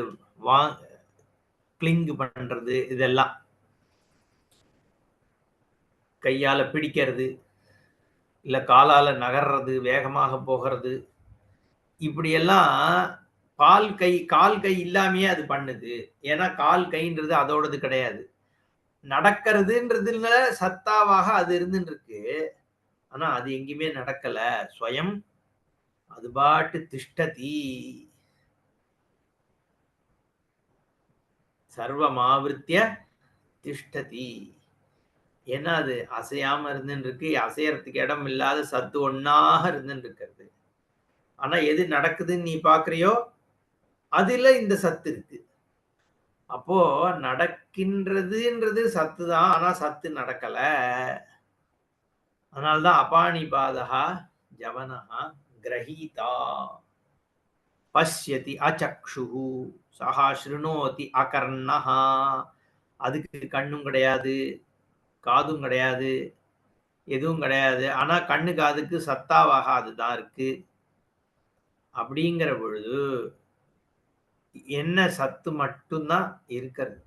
A: கிளிங் பண்றது, இதெல்லாம் கையால பிடிக்கிறது, இல்ல காலால நகர்றது, வேகமாக போகிறது, இப்படியெல்லாம் கால் கை இல்லாமையே அது பண்ணுது. ஏன்னா கால் கைன்றது அதோடது கிடையாது. நடக்கிறதுன்றதுல சத்தாவாக அது இருந்துட்டு இருக்கு. ஆனா அது எங்கேயுமே நடக்கல. ஸ்வயம் அது பாட்டு திஷ்டதி, சர்வமாவிருத்திய திஷ்டதி. ஏன்னா அது அசையாம இருந்துட்டு இருக்கு, அசையறதுக்கு இடம் இல்லாத சத்து ஒன்னாக இருந்துட்டு இருக்கிறது. ஆனா எது நடக்குதுன்னு நீ பாக்குறியோ அதுல இந்த சத்து இருக்கு. அப்போ நடக்கின்றதுன்றது சத்து தான், ஆனா சத்து நடக்கல. அதனால்தான் அபாணிபாதா ஜவனஹா கிரஹீதா பஷ்யதி அசக்ஷுஹு சஹா ஸ்ருணோதி அகர்ணஹா. அதுக்கு கண்ணும் கிடையாது, காதும் கிடையாது, எதுவும் கிடையாது. ஆனா கண்ணு காதுக்கு சத்தாவாக அதுதான் இருக்கு. அப்படிங்கிற பொழுது என்ன சத்து மட்டும்தான் இருக்கிறது.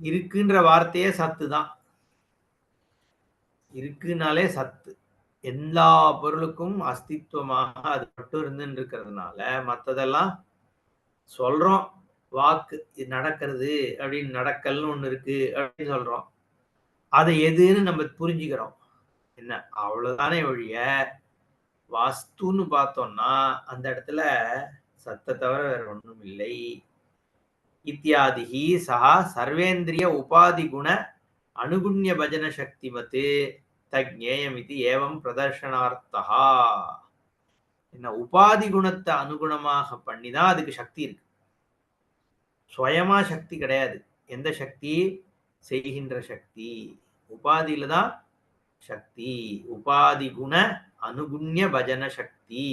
A: இருக்குன்ற வார்த்தையே சத்து தான். இருக்குனாலே சத்து. எல்லா பொருளுக்கும் அஸ்தித்வமாக அது மட்டும் இருந்துட்டு இருக்கிறதுனால மற்றதெல்லாம் சொல்றோம், வாக்கு இது நடக்கிறது அப்படின்னு, நடக்கல்னு ஒண்ணு இருக்கு அப்படின்னு சொல்றோம். அதை எதுன்னு நம்ம புரிஞ்சுக்கிறோம். என்ன அவ்வளவுதானே ஒழிய வாஸ்துன்னு பார்த்தோம்னா அந்த இடத்துல சத்த தவிர வேற ஒண்ணும் இல்லை. இத்தியாதிஹி சஹா சர்வேந்திரிய உபாதி குண அனுகுண்ய பஜன சக்திமத் தஜ்ஞேயம் இது ஏவம் பிரதர்ஷனார்த்தா. என்ன உபாதி குணத்தை அனுகுணமாக பண்ணிதான் அதுக்கு சக்தி இருக்கு. சுயமா சக்தி கிடையாது. எந்த சக்தி? செய்கின்ற சக்தி. உபாதியில தான் சக்தி. உபாதி குண அனுகுண்ய பஜன சக்தி.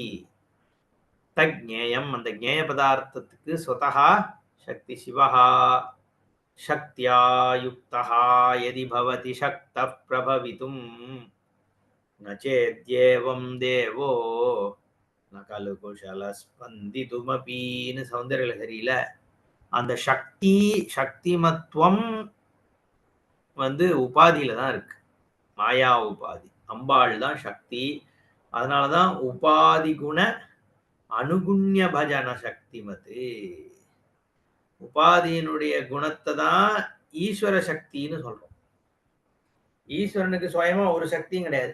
A: தஜ்ஞேயம் அந்த ஞேய பதார்த்தத்துக்கு ஸ்வதஹா சக்தி. சிவஹா சக்தியா யுக்தஹா யதி பவதி சக்தः பிரபவிதும் ந சேத்யேவம் தேவோ ந கலு குஷல ஸ்பந்திதுமபின்னு சௌந்தரலஹரியில அந்த சக்தி சக்திமத்துவம் உபாதியில தான் இருக்கு. மாயா உபாதி. அம்பாள் தான் சக்தி. அதனாலதான் உபாதி குண அனுகுண்ய பஜன சக்திமது. உபாதியினுடைய குணத்தை தான் ஈஸ்வர சக்தின்னு சொல்றோம். ஈஸ்வரனுக்கு சுயமா ஒரு சக்தியும் கிடையாது.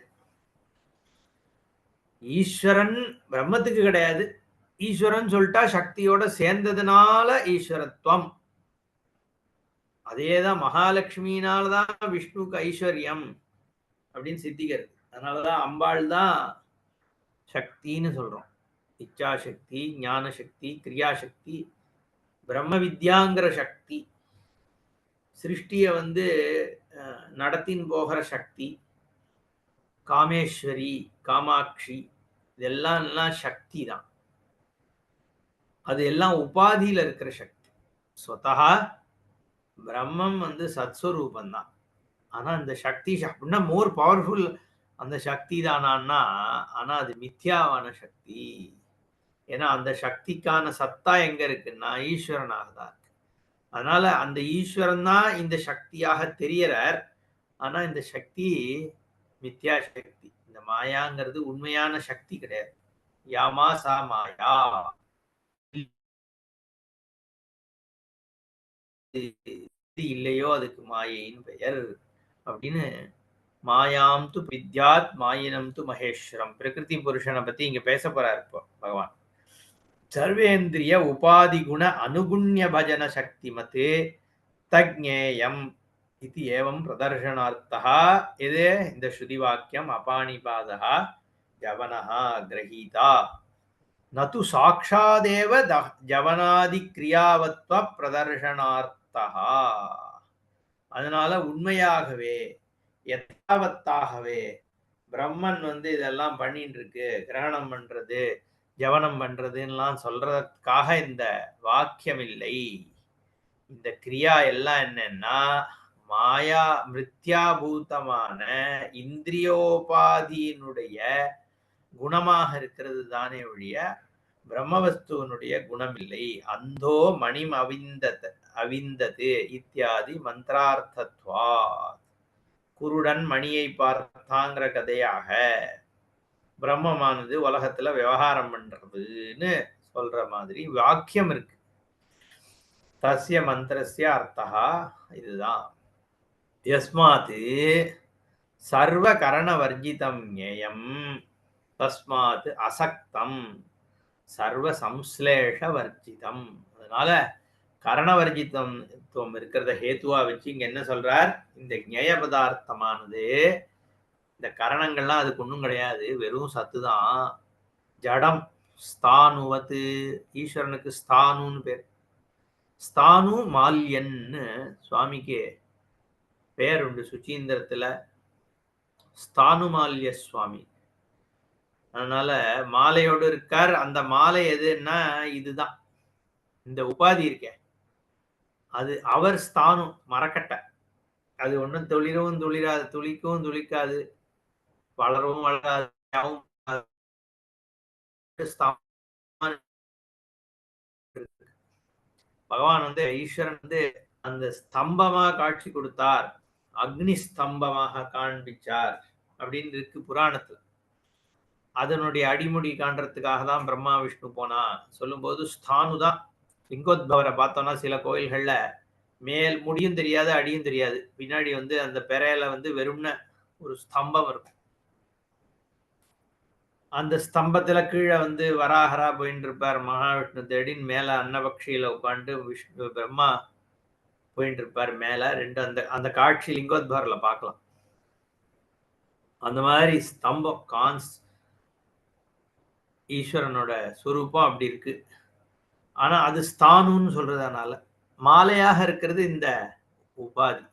A: ஈஸ்வரன் பிரம்மத்துக்கு கிடையாது. ஈஸ்வரன் சொல்லிட்டா சக்தியோட சேர்ந்ததுனால ஈஸ்வரத்துவம். அதேதான் மகாலட்சுமியினால்தான் விஷ்ணுக்கு ஐஸ்வர்யம் அப்படின்னு சித்திக்கிறது. அதனாலதான் அம்பாள் தான் சக்தின்னு சொல்றோம். இச்சா சக்தி, ஞான சக்தி, கிரியாசக்தி, பிரம்ம வித்யாங்கிற சக்தி, சிருஷ்டிய நடத்தின் போகிற சக்தி, காமேஸ்வரி, காமாட்சி, இதெல்லாம் சக்தி தான். அது எல்லாம் உபாதியில இருக்கிற சக்தி. ஸ்வதஹா பிரம்மம் சத்ஸ்வரூபம் தான். ஆனா அந்த சக்தி அப்படின்னா மோர் பவர்ஃபுல் அந்த சக்தி தானான்னா, ஆனா அது மித்யாவான சக்தி. ஏன்னா அந்த சக்திக்கான சத்தா எங்க இருக்குன்னா ஈஸ்வரனாக தான் இருக்கு. அதனால அந்த ஈஸ்வரன் தான் இந்த சக்தியாக தெரியறார். ஆனா இந்த சக்தி மித்யா சக்தி. இந்த மாயாங்கிறது உண்மையான சக்தி கிடையாது. யாமா சா மாயா. இல்லையோ அதுக்கு மாயைன்னு பெயர் அப்படின்னு. மாயாம் து வித்யாத் மாயினம் து மகேஸ்வரம். பிரகிருதி புருஷனை பத்தி இங்க பேச போறாரு இப்போ பகவான். சர்வேந்திரிய உபாதி குண அனுகுண்ய பஜன சக்திமத் தஜ்ஞேயம் இது ஏவம் பிரதர்ஷனார்த்தா. இது இந்த ஸ்ருதி வாக்கியம் அபானிபாதः ஜவனः கிரஹீதா நது சாட்சாதேவ ஜவனாதி கிரியாவத்வ பிரதர்ஷனார்த்தா. அதனால உண்மையாகவே யதாவத்தாகவே பிரம்மன் இதெல்லாம் பண்ணிட்டு இருக்கு, கிரகணம் பண்றது, ஜவனம் பண்றதுலாம் சொல்றதுக்காக இந்த வாக்கியம் இல்லை. இந்த கிரியா எல்லாம் என்னன்னா மாயா மிருத்யாபூதமான இந்திரியோபாதியினுடைய குணமாக இருக்கிறது தானே ஒழிய பிரம்மவஸ்துவனுடைய குணம் இல்லை. அந்தோ மணிம் அவிந்தது இத்தியாதி மந்திரார்த்தத்வா. குருடன் மணியை பார்த்தாங்கிற கதையாக பிரம்மமானது உலகத்துல விவகாரம் பண்றதுன்னு சொல்ற மாதிரி வாக்கியம் இருக்கு. தஸ்ய மந்திரஸ்ய அர்த்தா இதுதான். யஸ்மாத் சர்வ கரண வர்ஜிதம் ஞேயம் தஸ்மாத் அசக்தம் சர்வ சம்ஸ்லேஷ வர்ஜிதம். அதனால கரணவர்ஜிதம் இருக்கிறத ஹேத்துவா வச்சு இங்க என்ன சொல்றார்? இந்த ஞேய பதார்த்தமானது இந்த கரணங்கள்லாம் அதுக்கு ஒன்றும் கிடையாது, வெறும் சத்து தான். ஜடம். ஸ்தானுவத்து. ஈஸ்வரனுக்கு ஸ்தானுன்னு பேர். ஸ்தானு மால்யன்னு சுவாமிக்கு பேர் உண்டு சுச்சீந்திரத்துல. ஸ்தானுமால்ய சுவாமி. அதனால மாலையோடு இருக்கார். அந்த மாலை எதுன்னா இதுதான், இந்த உபாதி இருக்க அது. அவர் ஸ்தானம் மரக்கட்டை. அது ஒன்றும் துளிரவும் துளிராது, துளிக்கவும் துளிக்காது, வளரவும் வளராது. பகவான் ஈஸ்வரன் அந்த ஸ்தம்பமா காட்சி கொடுத்தார், அக்னி ஸ்தம்பமாக காண்பிச்சார் அப்படின்னு இருக்கு புராணத்துல. அதனுடைய அடிமுடி காண்றதுக்காக தான் பிரம்மா விஷ்ணு போனா சொல்லும்போது ஸ்தானு தான் லிங்கோத்பவரை பார்த்தோம்னா சில கோயில்கள்ல மேல் முடியும் தெரியாது, அடியும் தெரியாது. பின்னாடி வந்து அந்த பெறையில வந்து வெறும்ன ஒரு ஸ்தம்பம் இருக்கும். அந்த ஸ்தம்பத்துல கீழே வந்து வராகரா போயின்னு இருப்பார், மகாவிஷ்ணு தேடின்னு மேல அன்னபக்ஷியில உட்காந்து விஷ்ணு பிரம்மா போயிட்டு இருப்பார் மேல. ரெண்டு அந்த அந்த காட்சி லிங்கோத்பவர்ல பார்க்கலாம். அந்த மாதிரி ஸ்தம்பம் ஈஸ்வரனோட சுரூபம் அப்படி இருக்கு. ஆனா அது ஸ்தானுன்னு சொல்றதுனால மாலையாக இருக்கிறது இந்த உபாதி.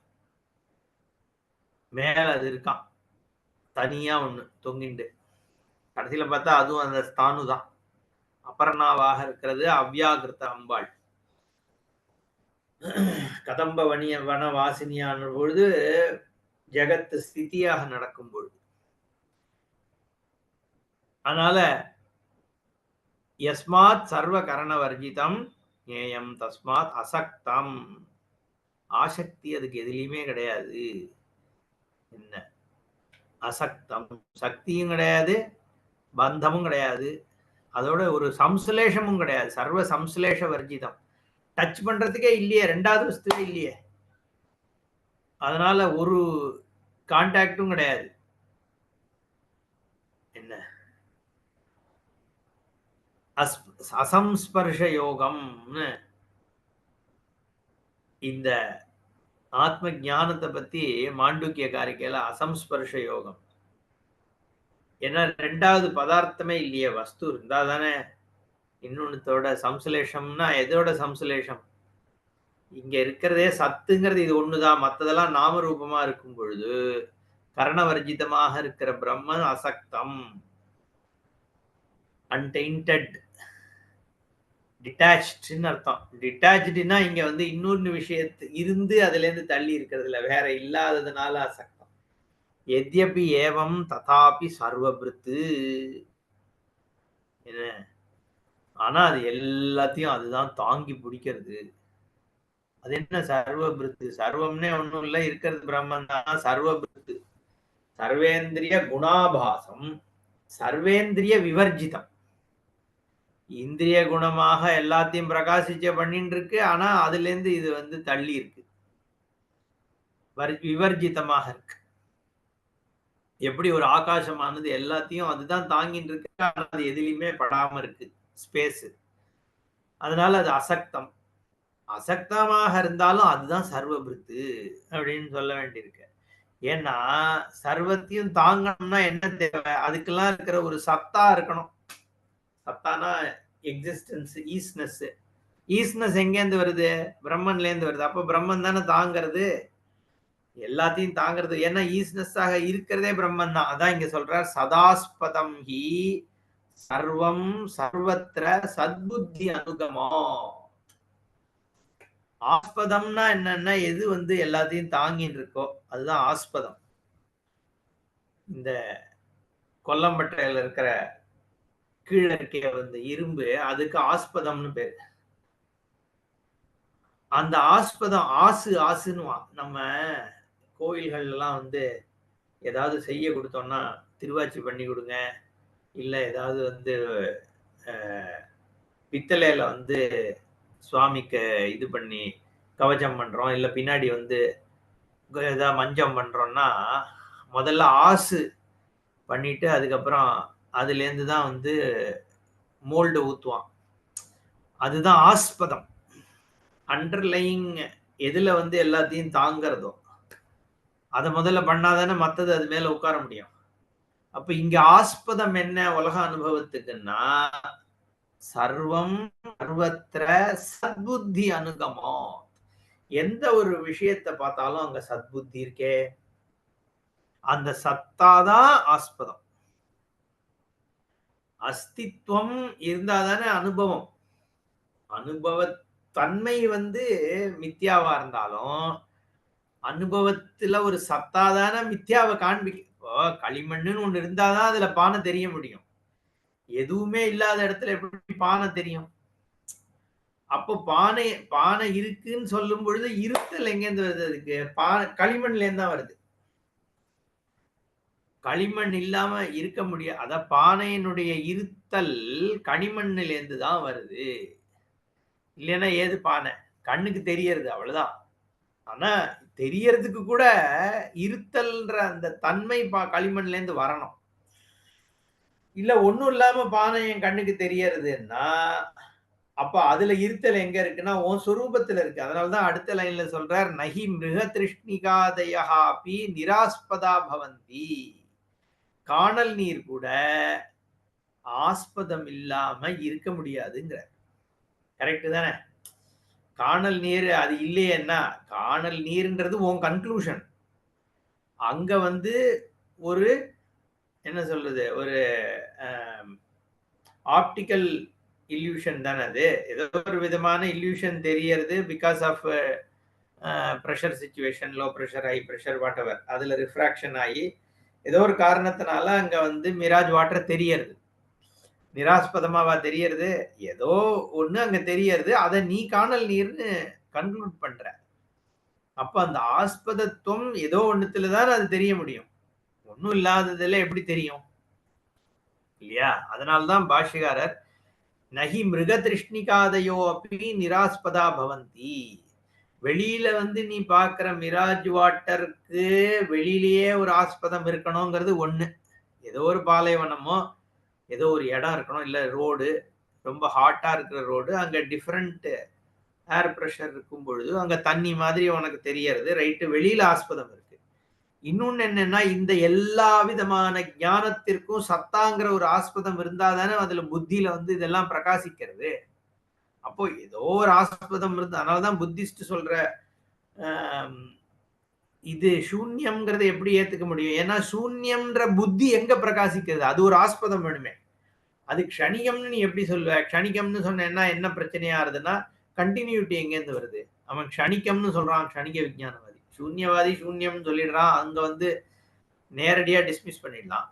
A: மேல அது இருக்கான் தனியா ஒண்ணு தொங்கிண்டு. கடைசியில பார்த்தா அதுவும் அந்த ஸ்தானு தான். அபர்ணாவாக இருக்கிறது அவ்யாகிருத்த அம்பாள். கதம்ப வன வாசினியான பொழுது ஜெகத்து ஸ்திதியாக நடக்கும் பொழுது. அதனால யஸ்மாத் சர்வ கரண வர்ஜிதம் ஏயம் தஸ்மாத் அசக்தம். ஆசக்தி அதுக்கு எதுலையுமே கிடையாது. என்ன அசக்தம், சக்தியும் கிடையாது, பந்தமும் கிடையாது, அதோட ஒரு சம்சுலேஷமும் கிடையாது. சர்வ சம்சுலேஷ வர்ஜிதம். டச் பண்றதுக்கே இல்லையே, ரெண்டாவது வஸ்துவே இல்லையே. அதனால ஒரு கான்டாக்டும் கிடையாது. என்ன அசம்ஸ்பர்ஷ யோகம்னு இந்த ஆத்ம ஞானத்தை பத்தி மாண்டூக்கிய காரிக்கையில அசம்ஸ்பர்ஷ யோகம். ஏன்னா ரெண்டாவது பதார்த்தமே இல்லையே, வஸ்து இருந்தா தானே இன்னொன்னுத்தோட சம்சுலேஷம்னா. எதோட சம்சுலேஷம்? இங்க இருக்கிறதே சத்துங்கிறது இது ஒண்ணுதான், மத்ததெல்லாம் நாம ரூபமா இருக்கும் பொழுது கரணவர்ஜிதமாக இருக்கிற பிரம்மன் அசக்தம், அன்டெயின்டட், டிட்டாச்ட்னு அர்த்தம். டிட்டாச்டுனா இங்க வந்து இன்னொரு விஷயத்து இருந்து அதுல இருந்து தள்ளி இருக்கிறதுல வேற இல்லாததுனால அசக்தம். எத்யபி ஏவம் ததாபி சர்வபிருத்து. என்ன ஆனா அது எல்லாத்தையும் அதுதான் தாங்கி பிடிக்கிறது. அது என்ன சர்வபிருத்து? சர்வம்னே ஒண்ணும் இல்ல, இருக்கிறது பிரம்மன் தான் சர்வபிருத்து. சர்வேந்திரிய குணாபாசம், சர்வேந்திரிய விவர்ஜிதம். இந்திரிய குணமாக எல்லாத்தையும் பிரகாசிச்ச பண்ணிட்டு இருக்கு. ஆனா அதுல இருந்து இது வந்து தள்ளி இருக்கு, விவர்ஜிதமாக இருக்கு. எப்படி ஒரு ஆகாசமானது எல்லாத்தையும் அதுதான் தாங்கிட்டு இருக்கு, ஆனா அது எதுலையுமே படாம இருக்கு, ஸ்பேஸ். அதனால அது அசக்தம். அசக்தமாக இருந்தாலும் அதுதான் சர்வபிருத்து அப்படின்னு சொல்ல வேண்டியிருக்கு. ஏன்னா சர்வத்தையும் தாங்கணும்னா என்ன தேவை? அதுக்கெல்லாம் இருக்கிற ஒரு சத்தா இருக்கணும். சத்தானா எக்ஸிஸ்டன்ஸ், ஈஸ்னஸ். ஈஸ்னஸ் எங்கேருந்து வருது? பிரம்மன்ல இருந்து வருது. அப்ப பிரம்மன் தானே தாங்கிறது, எல்லாத்தையும் தாங்கிறது. ஏன்னா ஈஸ்னஸ் ஆக இருக்கிறதே பிரம்மன் தான். அதான் இங்க சொல்றார், சதாஸ்பதம் ஹி சர்வம் சர்வத்திர சத்புத்தி அனுகமோ. ஆஸ்பதம்னா என்னன்னா எது வந்து எல்லாத்தையும் தாங்கின்னு இருக்கோ அதுதான் ஆஸ்பதம். இந்த கொல்லம்பட்டையில இருக்கிற கீழே இருக்க வந்து இரும்பு, அதுக்கு ஆஸ்பதம்னு பேரு. அந்த ஆஸ்பதம் ஆசுன்னு நம்ம கோயில்கள் எல்லாம் வந்து ஏதாவது செய்ய கொடுத்தோம்னா திருவாச்சி பண்ணி கொடுங்க, இல்ல ஏதாவது வந்து பித்தளையில வந்து சுவாமிக்கு இது பண்ணி கவச்சம் பண்றோம், இல்ல பின்னாடி வந்து ஏதாவது மஞ்சம் பண்றோம்னா முதல்ல ஆசு பண்ணிட்டு அதுக்கப்புறம் அதுல இருந்து தான் வந்து மோல்டு ஊத்துவான். அதுதான் ஆஸ்பதம். அண்டர்லைங் எதுல வந்து எல்லாத்தையும் தாங்கிறதோ அதை முதல்ல பண்ணாதானே மத்தது அது மேல உட்கார முடியும். அப்ப இங்க ஆஸ்பதம் என்ன உலக அனுபவத்துக்குன்னா சர்வம் சர்வத்திர சத்புத்தி அனுகமோ. எந்த ஒரு விஷயத்தை பார்த்தாலும் அங்க சத்புத்தி இருக்கே, அந்த சத்தாதான் ஆஸ்பதம். அஸ்தித்வம் இருந்தாதானே அனுபவம். அனுபவ தன்மை வந்து மித்யாவா இருந்தாலும் அனுபவத்துல ஒரு சத்தாதான மித்யாவை காண்பிக்க. இப்போ களிமண்ணுன்னு ஒண்ணு இருந்தாதான் அதுல பானை தெரிய முடியும். எதுவுமே இல்லாத இடத்துல எப்படி பானை தெரியும்? அப்போ பானை பானை இருக்குன்னு சொல்லும் பொழுது இருத்தல் எங்கேருந்து வருது? அதுக்கு களிமண்ல இருந்து தான் வருது. களிமண் இல்லாம இருக்க முடியாது. அதான் பானையினுடைய இருத்தல் களிமண்ணில இருந்து தான் வருது. இல்லைன்னா ஏது பானை? கண்ணுக்கு தெரியறது அவ்வளவுதான். ஆனா தெரியறதுக்கு கூட இருத்தல்ன்ற அந்த தன்மை களிமண்ல இருந்து வரணும். இல்ல ஒண்ணும் இல்லாம பானை என் கண்ணுக்கு தெரியறதுன்னா, அப்ப அதுல இருத்தல் எங்க இருக்குன்னா, உன் சொரூபத்துல இருக்கு. அதனாலதான் அடுத்த லைன்ல சொல்றார், "நஹி மிருக திருஷ்ணிகாதயஹாபி நிராஸ்பதா பவந்தி." கானல் நீர் கூட ஆஸ்பதம் இல்லாம இருக்க முடியாதுங்கிறார். கரெக்ட் தானே? கானல் நீர் அது இல்லையேன்னா, கானல் நீர்ன்றது உன் கன்க்ளூஷன். அங்க வந்து ஒரு என்ன சொல்றது? ஒரு ஆப்டிக்கல் இல்யூஷன் தானே அது. ஏதோ ஒரு விதமான இல்யூஷன் தெரியறது because of pressure situation, low pressure, high pressure, whatever எவர். அதுல ரிஃப்ராக்ஷன் ஆகி ஏதோ ஒரு காரணத்தினால அங்க வந்து மிராஜ் வாட்டர் தெரியறது. நிராஸ்பதமாவா தெரியறது? ஏதோ ஒண்ணு அங்க தெரியறது. அத நீ காணல் நீர்னு கன்க்ளூட் பண்ற. அப்ப அந்த ஆஸ்பதத்துவம் ஏதோ ஒண்ணுத்துல தான் அது தெரிய முடியும். ஒண்ணும் இல்லாததுல எப்படி தெரியும்? இல்லையா? அதனால்தான் பாஷ்யகாரர் நகி மிருக திருஷ்ணிகாதயோ அப்படி நிராஸ்பதா பவந்தி. வெளியில வந்து நீ பாக்குற மிராஜ் வாட்டருக்கு வெளியிலேயே ஒரு ஆஸ்பதம் இருக்கணுங்கிறது ஒண்ணு. ஏதோ ஒரு பாலைவனமோ ஏதோ ஒரு இடம் இருக்கணும், இல்ல ரோடு ரொம்ப ஹாட்டா இருக்கிற ரோடு, அங்க டிஃபரெண்ட் ஏர் பிரஷர் இருக்கும் பொழுது அங்க தண்ணி மாதிரி உனக்கு தெரியறது. ரைட்டு, வெளியில ஆஸ்பதம் இருக்கு. இன்னொன்னு என்னன்னா, இந்த எல்லா விதமான ஞானத்திற்கும் சத்தாங்கிற ஒரு ஆஸ்பதம் இருந்தா தானே அதுல புத்தியில வந்து இதெல்லாம் பிரகாசிக்கிறது. அப்போ ஏதோ ஒரு ஆஸ்பதம் இருந்து, அதனாலதான் புத்திஸ்ட் சொல்ற இது சூன்யம்ங்கிறத எப்படி ஏத்துக்க முடியும்? ஏன்னா சூன்யம்ன்ற புத்தி எங்க பிரகாசிக்கிறது? அது ஒரு ஆஸ்பதம் வேணுமே. அது க்ஷணிகம்னு நீ எப்படி சொல்லுவ? க்ஷணிகம்னு சொன்னேன்னா என்ன பிரச்சனையா ஆகுதுன்னா, கண்டினியூட்டி எங்கேருந்து வருது? அவன் க்ஷணிகம்னு சொல்றான், க்ஷணிக விஞ்ஞானவாதி. சூன்யவாதி சூன்யம்னு சொல்லிடுறான். அங்க வந்து நேரடியா டிஸ்மிஸ் பண்ணிடலாம்.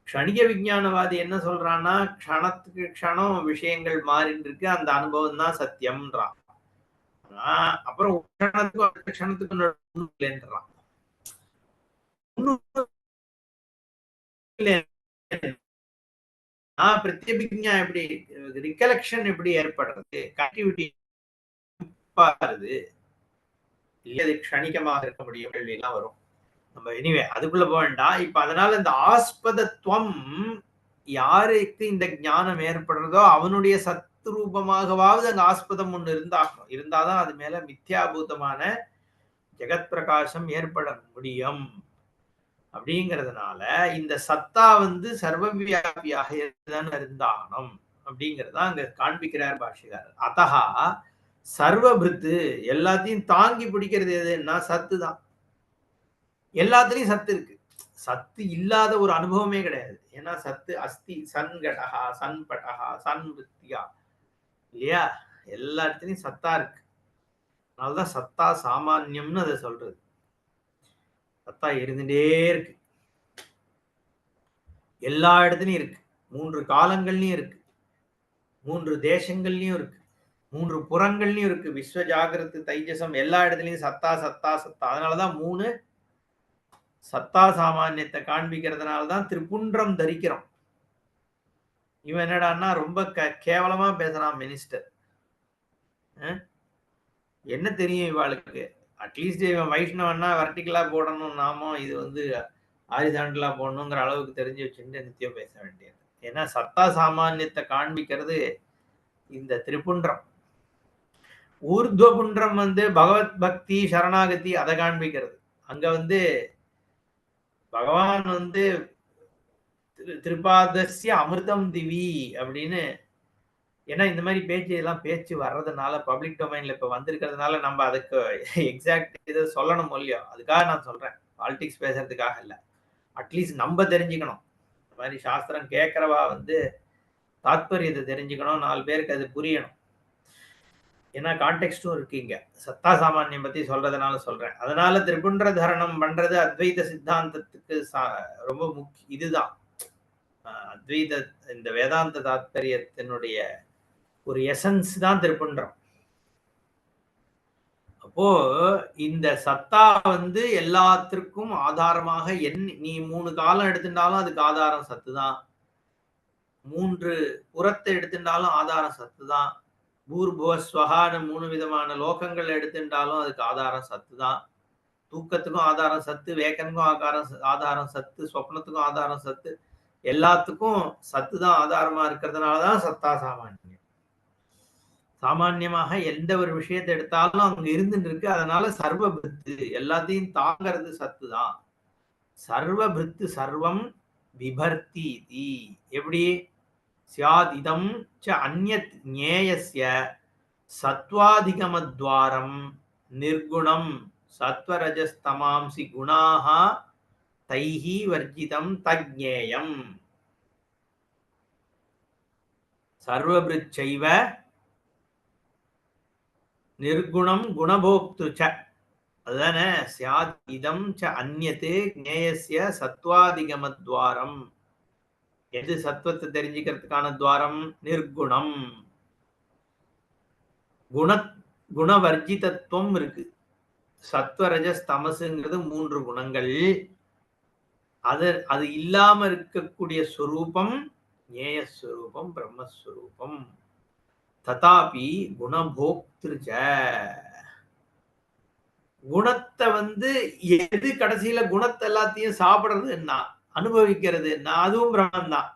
A: க்ஷணிக விஞ்ஞானவாதி என்ன சொல்றான்னா, க்ஷணத்துக்கு க்ஷணம் விஷயங்கள் மாறிட்டு இருக்கு, அந்த அனுபவம் தான் சத்தியம்ன்றான். அப்புறம் க்ஷணத்துக்கும் அடுத்த க்ஷணத்துக்கும் இல்லைன்றான். பிரத்யபிக்ஞா எப்படி, ரிகலெக்ஷன் எப்படி ஏற்படுறது, கனெக்டிவிட்டி பாருது, இல்ல அது க்ஷணிகமாக இருக்க முடியும், கேள்வி எல்லாம் வரும். நம்ம எனிவே அதுக்குள்ள போக வேண்டாம். இப்ப அதனால இந்த ஆஸ்பதத்துவம் யாருக்கு இந்த ஞானம் ஏற்படுறதோ அவனுடைய சத்ரூபமாகவாவது அங்க ஆஸ்பதம் ஒண்ணு இருந்தாகணும். இருந்தாதான் அது மேல மித்யாபூதமான ஜெகத் பிரகாசம் ஏற்பட முடியும். அப்படிங்கிறதுனால இந்த சத்தா வந்து சர்வவியாபியாக இருந்தாகணும் அப்படிங்கறத அங்க காண்பிக்கிறார் பாஷிகாரர். அதஹா சர்வபிருத்து, எல்லாத்தையும் தாங்கி பிடிக்கிறது எதுன்னா சத்து தான். எல்லாத்துலயும் சத்து இருக்கு. சத்து இல்லாத ஒரு அனுபவமே கிடையாது. ஏன்னா சத்து அஸ்தி சன்கடகா சன்படகா சன்வித்தியா, இல்லையா? எல்லா இடத்துலயும் சத்தா இருக்கு. அதனாலதான் சத்தா சாமான்யம்னு அதை சொல்றது. சத்தா இருந்துட்டே இருக்கு, எல்லா இடத்துலயும் இருக்கு, 3 காலங்கள்லயும் இருக்கு, 3 தேசங்கள்லயும் இருக்கு, 3 புறங்கள்லயும் இருக்கு. விஸ்வ ஜாகிரத்து தைஜசம் எல்லா இடத்துலயும் சத்தா சத்தா சத்தா. அதனாலதான் 3 சத்தா சாமானியத்தை காண்பிக்கிறதுனாலதான் திரிபுன்றம் தரிக்கிறோம். இவன் என்னடான்னா ரொம்ப கேவலமா பேசுறான் மினிஸ்டர். என்ன தெரியும் இவாளுக்கு? அட்லீஸ்ட் இவன் வைஷ்ணவன்னா வெர்டிகலா போடணும், நாமோ இது வந்து ஹாரிசாண்டலா போடணுங்கிற அளவுக்கு தெரிஞ்சு வச்சுட்டு நித்தியம் பேச வேண்டியது. ஏன்னா சத்தா சாமானியத்தை காண்பிக்கிறது இந்த திரிபுன்றம். ஊர்துவபுன்றம் வந்து பகவத் பக்தி சரணாகதி அதை காண்பிக்கிறது. அங்க வந்து பகவான் வந்து திரிபாதஸ்ய அமிர்தம் திவி அப்படின்னு. ஏன்னா இந்த மாதிரி பேச்சு எல்லாம் பேச்சு வர்றதுனால பப்ளிக் டொமைன்ல இப்ப வந்திருக்கிறதுனால நம்ம அதுக்கு எக்ஸாக்ட் இதை சொல்லணும் இல்லையோ, அதுக்காக நான் சொல்றேன். பாலிடிக்ஸ் பேசுறதுக்காக இல்ல. அட்லீஸ்ட் நம்ம தெரிஞ்சுக்கணும். இந்த மாதிரி சாஸ்திரம் கேட்கறவா வந்து தாத்பரியத்தை தெரிஞ்சுக்கணும், 4 பேருக்கு அது புரியணும். ஏன்னா கான்டெக்ஸ்டும் இருக்கு இங்க. சத்தா சாமானியம் பத்தி சொல்றதுனால சொல்றேன். அதனால திரிபுன்ற தரணம் பண்றது அத்வைத சித்தாந்தத்துக்கு ரொம்ப இதுதான் அத்வைத இந்த வேதாந்த தாத்பரியத்தினுடைய ஒரு எசன்ஸ் தான் திரிபுன்றம். அப்போ இந்த சத்தா வந்து எல்லாத்திற்கும் ஆதாரமாக நீ 3 காலம் எடுத்துட்டாலும் அதுக்கு ஆதாரம் சத்து தான். 3 புறத்தை எடுத்துட்டாலும் ஆதாரம் சத்து தான். பூர்புவஸ்வஹான்னு 3 விதமான லோகங்கள் எடுத்துட்டாலும் அதுக்கு ஆதாரம் சத்து தான். தூக்கத்துக்கும் ஆதாரம் சத்து, வேக்கனுக்கும் ஆதாரம் சத்து, சொப்னத்துக்கும் ஆதாரம் சத்து, எல்லாத்துக்கும் சத்து தான் ஆதாரமா இருக்கிறதுனால தான் சத்தா சாமானியம். சாமான்யமாக எந்த ஒரு விஷயத்தை எடுத்தாலும் அங்க இருந்துட்டு இருக்கு. அதனால சர்வபிருத்து எல்லாத்தையும் தாங்கிறது சத்து தான். சர்வபிருத்து சர்வம் விபர்த்தி தி. எப்படி ஸ்யாதிதம் ச அந்யத் ஞேயஸ்ய சத்வாதிகமத்வாரம் நிர்குணம் சத்வரஜஸ்தமாம்சி குணாஹ தைஹி வர்ஜிதம் தஜ்ஞேயம். சர்வபிருச்சைவ நிர்குணம் குணபோக்து ச. அதுதானே ஸ்யாத் இதம் ச அந்யத் ஞேயஸ்ய சத்வாதிகமத்வாரம். எது சத்வத்தை தெரிஞ்சுக்கிறதுக்கான துவாரம்? நிர்குணம். குணவர்ஜிதத்துவம் இருக்கு. சத்வரஜஸ் தமசுங்கிறது 3 குணங்கள். அது இல்லாம இருக்கக்கூடிய ஸ்வரூபம் ஞேயஸ்வரூபம், பிரம்மஸ்வரூபம். ததாபி குணபோக்திருச்ச. குணத்தை எது கடைசியில குணத்தை எல்லாத்தையும் சாப்பிடுறதுன்னா அனுபவிக்கிறதுன்னா அதுவும் பிரம்மம் தான்.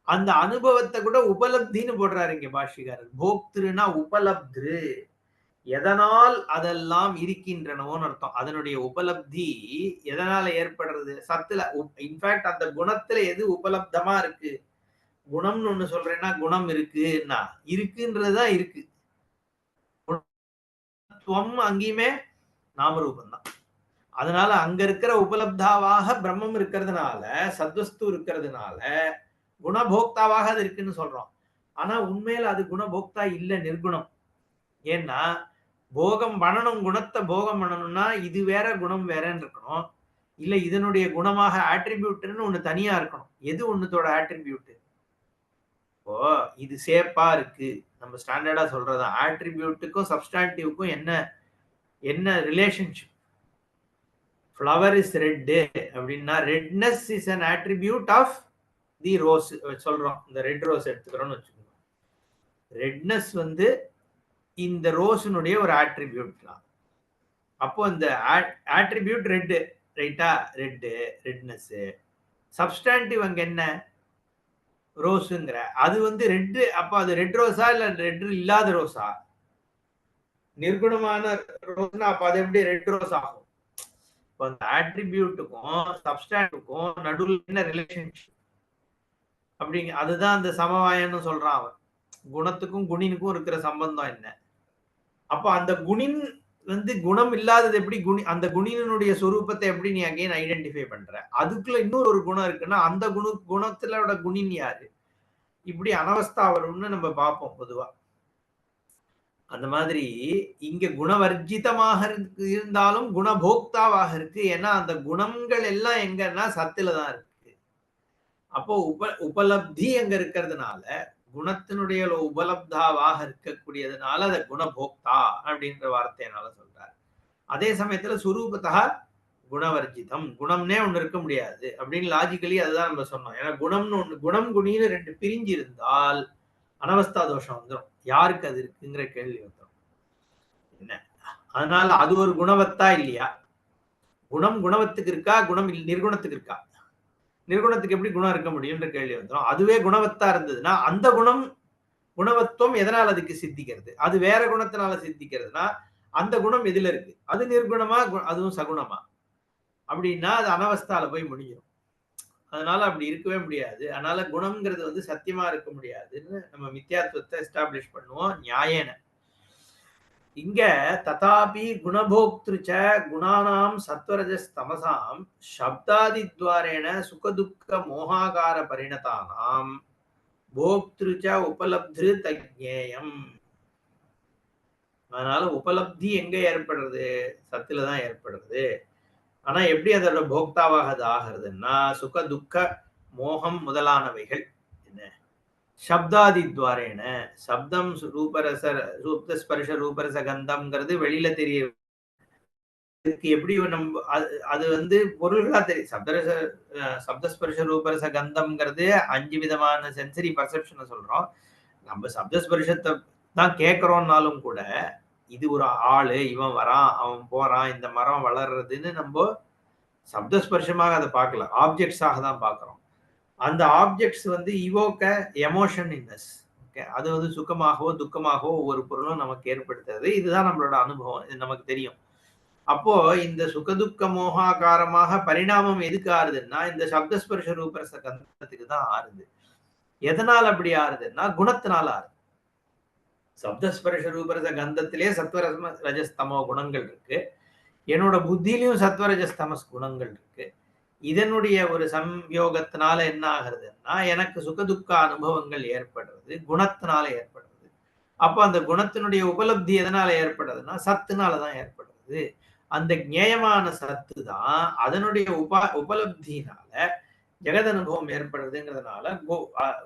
A: அந்த அனுபவத்தை கூட உபலப்தின்னு போடுறாரு இங்க பாஷ்யக்காரர். போக்திருனா உபலப்திரு, எதனால் அதெல்லாம் இருக்கின்றனவோன்னு அர்த்தம். அதனுடைய உபலப்தி எதனால ஏற்படுறது? சத்துல. இன்ஃபேக்ட் அந்த குணத்துல எது உபலப்தமா இருக்கு? குணம்னு ஒண்ணு சொல்றேன்னா குணம் இருக்குன்னா இருக்குன்றதுதான் இருக்கு. அங்கேயுமே நாமரூபம் தான். அதனால அங்க இருக்கிற உபலப்தாவாக பிரம்மம் இருக்கிறதுனால, சத்வஸ்து இருக்கிறதுனால குணபோக்தாவாக அது இருக்குன்னு சொல்றோம். ஆனா உண்மையில அது குணபோக்தா இல்ல, நிர்குணம். ஏன்னா போகம் பண்ணணும், குணத்தை போகம் பண்ணணும்னா இது வேற குணம் வேறன்னு இருக்கணும். இல்ல இதனுடைய குணமாக ஆட்ரிபியூட்னு ஒண்ணு தனியா இருக்கணும். எது ஒண்ணுத்தோட ஆட்ரிபியூட்? இப்போ இது சேப்பா இருக்கு, நம்ம ஸ்டாண்டர்டா சொல்றதா. ஆட்ரிபியூட்டுக்கும் சப்ஸ்டான்டிவ்க்கும் என்ன ரிலேஷன்ஷிப்? ஃப்ளவர் இஸ் ரெட் அப்படின்னா redness is an attribute of the rose சொல்றோம். இந்த ரெட் ரோஸ் எடுத்துக்கிறோம்னு வச்சுக்கோங்க. ரெட்னஸ் இந்த ரோஸினுடைய ஒரு ஆட்ரிபியூட் தான். அப்போ இந்த ஆட்ரிபியூட் ரெட், ரைட்டா? ரெட்னஸ். சப்ஸ்டான்டிவ் அங்க என்ன? ரோஸுங்கிற. அது ரெட். அப்போ அது ரெட் ரோஸா இல்ல ரெட் இல்லாத ரோஸா? நிர்குணமான ரோஸ்னா அப்ப அது எப்படி ரெட் ரோஸ் ஆகும்? இப்போ அந்த ஆட்ரிபியூட்டுக்கும் சப்ஸ்டான்டிவ்க்கும் நடுவில் என்ன ரிலேஷன்ஷிப் அப்படிங்க? அதுதான் அந்த சமவாயம்னு சொல்றான் அவன். குணத்துக்கும் குணினுக்கும் இருக்கிற சம்பந்தம் என்ன? அப்ப அந்த குணின் குணம் இல்லாதது எப்படி? அந்த குணினுடைய சொரூபத்தை எப்படி நீ அகைன் ஐடென்டிஃபை பண்ற? அதுக்குள்ள இன்னொரு ஒரு குணம் இருக்குன்னா அந்த குணத்துல குணின் யாரு? இப்படி அனவஸ்தா வரும்னு நம்ம பார்ப்போம் பொதுவா. அந்த மாதிரி இங்க குணவர்ஜிதமாக இருந்தாலும் குணபோக்தாவாக இருக்கு. ஏன்னா அந்த குணங்கள் எல்லாம் எங்கன்னா சத்துல தான் இருக்கு. அப்போ உபலப்தி எங்க இருக்கிறதுனால, குணத்தினுடைய உபலப்தாவாக இருக்கக்கூடியதுனால அதை குணபோக்தா அப்படின்ற வார்த்தையினால சொல்றாரு. அதே சமயத்துல சுரூபத்தா குணவர்ஜிதம், குணம்னே ஒண்ணு இருக்க முடியாது அப்படின்னு லாஜிக்கலி அதுதான் நம்ம சொன்னோம். ஏன்னா குணம்னு ஒண்ணு, குணம் குணின்னு 2 பிரிஞ்சு இருந்தால் அனவஸ்தா தோஷம் வந்துடும். யாருக்கு அது இருக்குங்கிற கேள்வி வந்துடும். என்ன அதனால அது ஒரு குணவத்தா இல்லையா? குணம் குணவத்துக்கு இருக்கா? குணம் நிர்குணத்துக்கு இருக்கா? நிர்குணத்துக்கு எப்படி குணம் இருக்க முடியும்ன்ற கேள்வி வந்துடும். அதுவே குணவத்தா இருந்ததுன்னா அந்த குணவத்துவம் எதனால் அதுக்கு சித்திக்கிறது? அது வேற குணத்தினால சித்திக்கிறதுனா அந்த குணம் எதுல இருக்கு? அது நிர்குணமா அதுவும் சகுணமா? அப்படின்னா அது அனவஸ்தால போய் முடியும். அதனால அப்படி இருக்கவே முடியாது. அதனால குணம்ங்கிறது சத்தியமா இருக்க முடியாதுன்னு நம்ம மித்யாத்வத்தை எஸ்டாப்ளிஷ் பண்ணுவோம் நியாயேன. இங்க ததாபி குணபோக்திருச்ச குணானாம் சத்வரஜஸ் தமசாம் சப்தாதித்வாரேன சுகதுக்க மோகாகார பரிணதானாம் போக்திருச்ச உபலப்திரு தஜ்ஞேயம். அதனால உபலப்தி எங்க ஏற்படுறது? சத்துல தான் ஏற்படுறது. ஆனா எப்படி அதோட போக்தாவாக அது ஆகிறதுன்னா சுக துக்க மோகம் முதலானவைகள் என்ன சப்தாதித்வாரேன. சப்தம் ரூபரச ரூபஸ்பர்ஷ ரூபரச கந்தம்ங்கிறது வெளியில தெரியும். எப்படி நம்ம அது பொருள்களா தெரியும். சப்தஸ்பர்ஷ ரூபரச கந்தம்ங்கிறது 5 விதமான சென்சரி பர்செப்ஷனை சொல்றோம். நம்ம சப்தஸ்பர்ஷத்தை தான் கேட்கிறோம்னாலும் கூட இது ஒரு ஆளு, இவன் வரான், அவன் போறான், இந்த மரம் வளர்றதுன்னு நம்ம சப்தஸ்பர்ஷமாக அதை பார்க்கல, ஆப்ஜெக்ட்ஸாக தான் பார்க்கிறோம். அந்த ஆப்ஜெக்ட்ஸ் வந்து இவோக்க எமோஷன் இன் அஸ். ஓகே, அது வந்து சுகமாகவோ துக்கமாகவோ ஒவ்வொரு பொருளும் நமக்கு ஏற்படுத்துறது. இதுதான் நம்மளோட அனுபவம், இது நமக்கு தெரியும். அப்போ இந்த சுகதுக்க மோகாகாரமாக பரிணாமம் எதுக்கு ஆறுதுன்னா இந்த சப்தஸ்பர்ஷ ரூபரச கந்தத்துக்கு தான் ஆறுது. எதனால் அப்படி ஆறுதுன்னா குணத்தினால ஆறுது. சப்தஸ்பர்ஷ ரூபரச கந்தத்திலே சத்வரசம ரஜஸ்தமோ குணங்கள் இருக்கு. என்னோட புத்தியிலையும் சத்வரஜஸ்தமஸ் குணங்கள் இருக்கு. இதனுடைய ஒரு சம்யோகத்தினால என்ன ஆகுறதுன்னா எனக்கு சுகதுக்க அனுபவங்கள் ஏற்படுறது குணத்தினால ஏற்படுறது. அப்ப அந்த குணத்தினுடைய உபலப்தி எதனால ஏற்படுறதுன்னா சத்துனால தான் ஏற்படுறது. அந்த ஞேயமான சத்து தான் அதனுடைய உபலப்தியினால ஜெகத் அனுபவம் ஏற்படுறதுங்கிறதுனால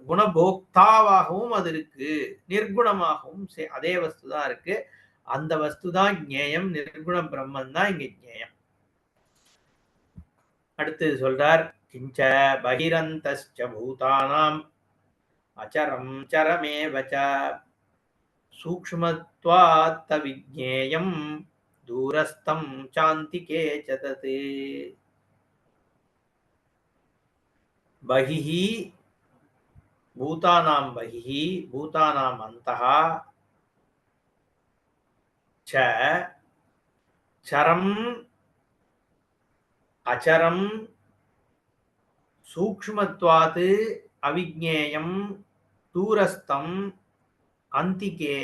A: குணபோக்தாவாகவும் அது இருக்கு, நிர்குணமாகவும் அதே வஸ்து தான் இருக்கு. அந்த வஸ்து தான் ஞேயம், நிர்குண பிரம்மன் தான் இங்க ஞேயம். அடுத்து சொல்றார், கிஞ்ச பகிரந்தஸ்ச பூதானாம் அச்சரம் சரமேவச சூக்ஷ்மத்வாத் விஜ்ஞேயம் தூரஸ்தம் சாந்திகே ச தத். பகிஹி பூதானாம் பகிஹி பூதானாம் அந்தஹ ச சரம் அச்சரம் சூக்ஷ்மத்வாத் அவிஜ்ஞேயம் தூரஸ்தம் அந்திகே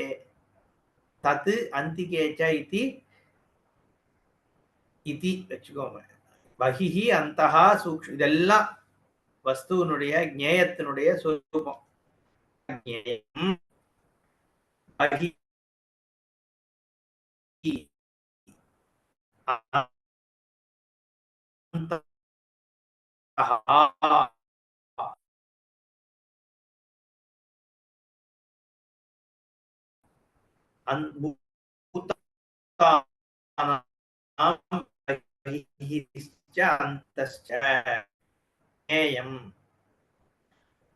A: தத் அந்திகே ச இதி இதி வச்சுக்கோங்க. பகிஹி அந்தஹ சூக்ஷ்ம இதெல்லாம் வஸ்துவனுடைய ஞேயத்தினுடைய சொரூபம். ஞேயம் பகிஹி அந்தஹ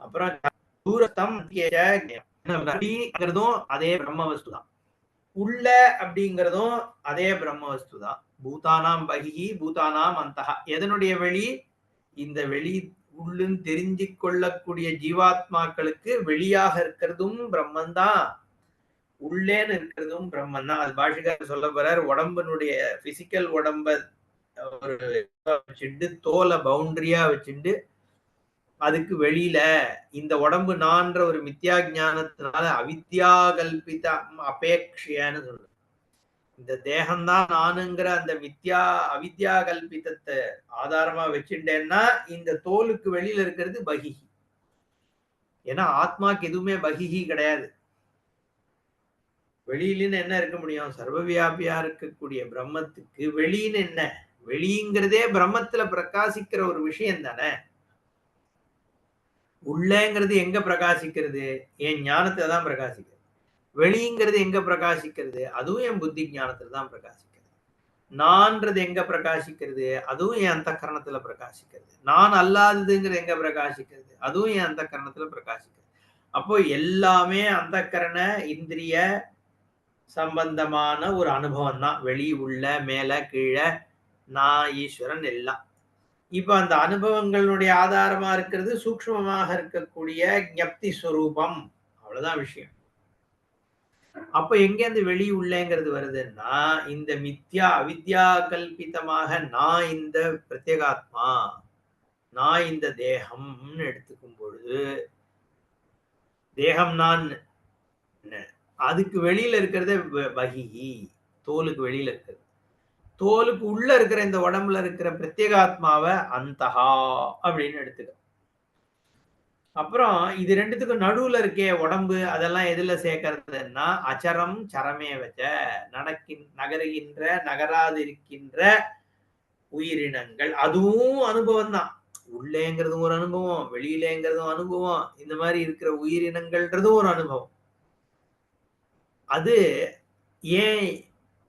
A: அப்புறம் தூரத்தம் அதே பிரம்ம வஸ்து தான். உள்ள அப்படிங்கிறதும் அதே பிரம்ம வஸ்து தான். பூதானாம் பகிஹி பூதானாம் அந்தஹ எதனுடைய வெளி? இந்த வெளி உள்ளுன்னு தெரிஞ்சு கொள்ளக்கூடிய ஜீவாத்மாக்களுக்கு வெளியாக இருக்கிறதும் பிரம்மன் தான், உள்ளேன்னு இருக்கிறதும் பிரம்மன் தான். அது பாஷிகாரர் சொல்ல போறார், உடம்பினுடைய பிசிக்கல் உடம்ப ஒரு வச்சுட்டு தோலை பவுண்டரியா வச்சுட்டு அதுக்கு வெளியில இந்த உடம்பு நான்ற ஒரு மித்யா ஞானத்தினால அவித்யா கல்பித அபேட்சியன்னு சொல்றது. இந்த தேகம்தான் நானுங்கிற அந்த அவித்யா கல்பிதத்தை ஆதாரமா வச்சுட்டேன்னா இந்த தோலுக்கு வெளியில இருக்கிறது பகிஹி. ஏன்னா ஆத்மாக்கு எதுவுமே பகிஹி கிடையாது. வெளியிலன்னு என்ன இருக்க முடியும்? சர்வவியாபியா இருக்கக்கூடிய பிரம்மத்துக்கு வெளியின்னு என்ன? வெளிங்கிறதே பிரம்மத்துல பிரகாசிக்கிற ஒரு விஷயம் தானே. உள்ளங்கிறது எங்க பிரகாசிக்கிறது? என் ஞானத்துல தான் பிரகாசிக்கிறது. வெளிங்கிறது எங்க பிரகாசிக்கிறது? அதுவும் என் புத்தி ஞானத்துல தான் பிரகாசிக்கிறது. நான்றது எங்க பிரகாசிக்கிறது? அதுவும் என் அந்த கரணத்துல பிரகாசிக்கிறது. நான் அல்லாததுங்கிறது எங்க பிரகாசிக்கிறது? அதுவும் என் அந்த கரணத்துல பிரகாசிக்கிறது. அப்போ எல்லாமே அந்த கரண இந்திரிய சம்பந்தமான ஒரு அனுபவம் தான். வெளி உள்ள மேல கீழே நான் ஈஸ்வரன் எல்லாம். இப்ப அந்த அனுபவங்களுடைய ஆதாரமா இருக்கிறது சூக்ஷ்மமாக இருக்கக்கூடிய ஞப்தி ஸ்வரூபம். அவ்வளவுதான் விஷயம். அப்ப எங்க அந்த வெளி உள்ளேங்கிறது வருதுன்னா இந்த மித்யா அவித்யா கல்பிதமாக நான் இந்த பிரத்யேகாத்மா, நான் இந்த தேகம்னு எடுத்துக்கும் பொழுது தேகம் நான் அதுக்கு வெளியில இருக்கிறது பகிஹி, தோலுக்கு வெளியில இருக்கிறது. தோலுக்கு உள்ள இருக்கிற இந்த உடம்புல இருக்கிற பிரத்யேகாத்மாவை அந்தஹா அப்படின்னு எடுத்துக்க. அப்புறம் இது ரெண்டுத்துக்கும் நடுவுல இருக்கே உடம்பு, அதெல்லாம் எதுல சேர்க்கறதுன்னா அச்சரம் சரமே வச்ச நகருகின்ற நகராதிருக்கின்ற உயிரினங்கள். அதுவும் அனுபவம் தான். உள்ளேங்கிறதும் ஒரு அனுபவம், வெளியிலேங்கிறதும் அனுபவம், இந்த மாதிரி இருக்கிற உயிரினங்கள்ன்றதும் ஒரு அனுபவம். அது ஏன்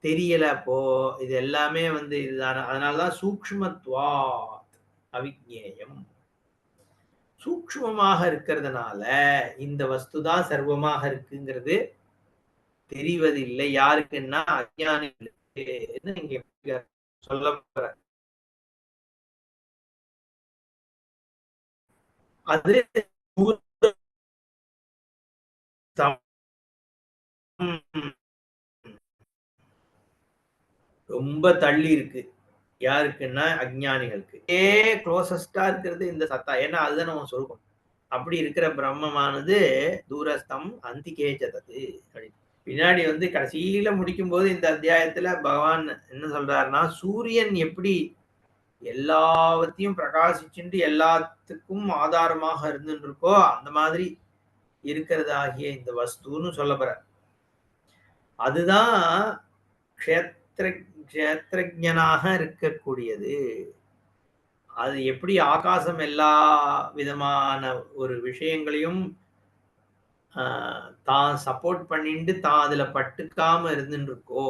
A: தெரியல அப்போ? இது எல்லாமே வந்து இதுதான. அதனாலதான் சூக்ஷ்மத்வாத் அவிஜ்ஞேயம். சூக்ஷ்மமாக இருக்கிறதுனால இந்த வஸ்துதான் சர்வமாக இருக்குங்கிறது தெரிவதில்லை. யாருக்குன்னா அஞ்ஞானிகளுக்கு இங்க சொல்ல அது ரொம்ப தள்ளி இருக்கு. யாருக்குன்னா அஞ்ஞானிகளுக்கு. க்ளோசஸ்டா இருக்கிறது இந்த சத்தா. ஏன்னா அதுதான் நம்ம சொரூபம். அப்படி இருக்கிற பிரம்மமானது தூரஸ்தம் அந்திகே ஜதது அப்படின்னு. பின்னாடி வந்து கடைசியில முடிக்கும்போது இந்த அத்தியாயத்துல பகவான் என்ன சொல்றாருன்னா, சூரியன் எப்படி எல்லாவற்றையும் பிரகாசிச்சுட்டு எல்லாத்துக்கும் ஆதாரமாக இருந்துட்டு இருக்கோ அந்த மாதிரி இருக்கிறதாகிய இந்த வஸ்துன்னு சொல்லப்படுற அதுதான் க்ஷேத்திர க்ஷேத்திரஜனாக இருக்கக்கூடியது. அது எப்படி ஆகாசம் எல்லா விதமான ஒரு விஷயங்களையும் தான் சப்போர்ட் பண்ணிட்டு தான் அதுல பட்டுக்காம இருந்துட்டு இருக்கோ,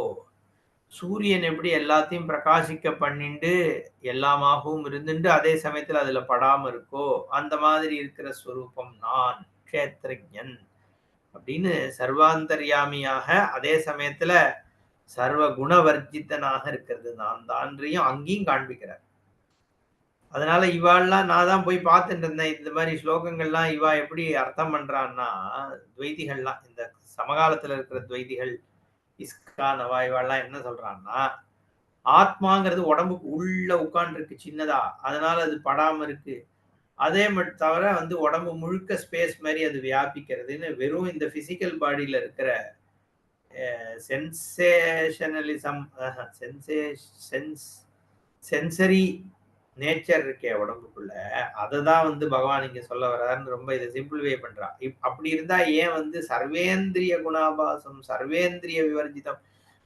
A: சூரியன் எப்படி எல்லாத்தையும் பிரகாசிக்க பண்ணிண்டு எல்லாமாகவும் இருந்துட்டு அதே சமயத்துல அதுல படாம இருக்கோ, அந்த மாதிரி இருக்கிற ஸ்வரூபம் நான் க்ஷேத்திரஜன் அப்படின்னு சர்வாந்தர்யாமியாக அதே சமயத்துல சர்வ குணவர்ஜித்தனாக இருக்கிறது நான் தான்றையும் அங்கேயும் காண்பிக்கிறார். அதனால இவாள்லாம் நான் தான் போய் பார்த்துட்டு இருந்தேன். இந்த மாதிரி ஸ்லோகங்கள்லாம் இவா எப்படி அர்த்தம் பண்றான்னா, துவைதிகள்லாம் இந்த சமகாலத்துல இருக்கிற துவைதிகள், இஸ்கான் அவா இவாள்லாம் என்ன சொல்றான்னா, ஆத்மாங்கிறது உடம்புக்கு உள்ள உட்கார்ந்துருக்கு சின்னதா. அதனால அது படாம இருக்கு. அதே மட்டும் தவிர வந்து உடம்பு முழுக்க ஸ்பேஸ் மாதிரி அது வியாபிக்கிறதுன்னு வெறும் இந்த பிசிக்கல் பாடியில இருக்கிற சென்சேஷனலிசம் சென்சரி நேச்சர் இருக்கே உடம்புக்குள்ள அததான் வந்து பகவான் இங்க சொல்ல வர்றாருன்னு ரொம்ப இதை சிம்பிளிஃபை பண்றா. அப்படி இருந்தா ஏன் வந்து சர்வேந்திரிய குணாபாசம் சர்வேந்திரிய விவர்ஜிதம்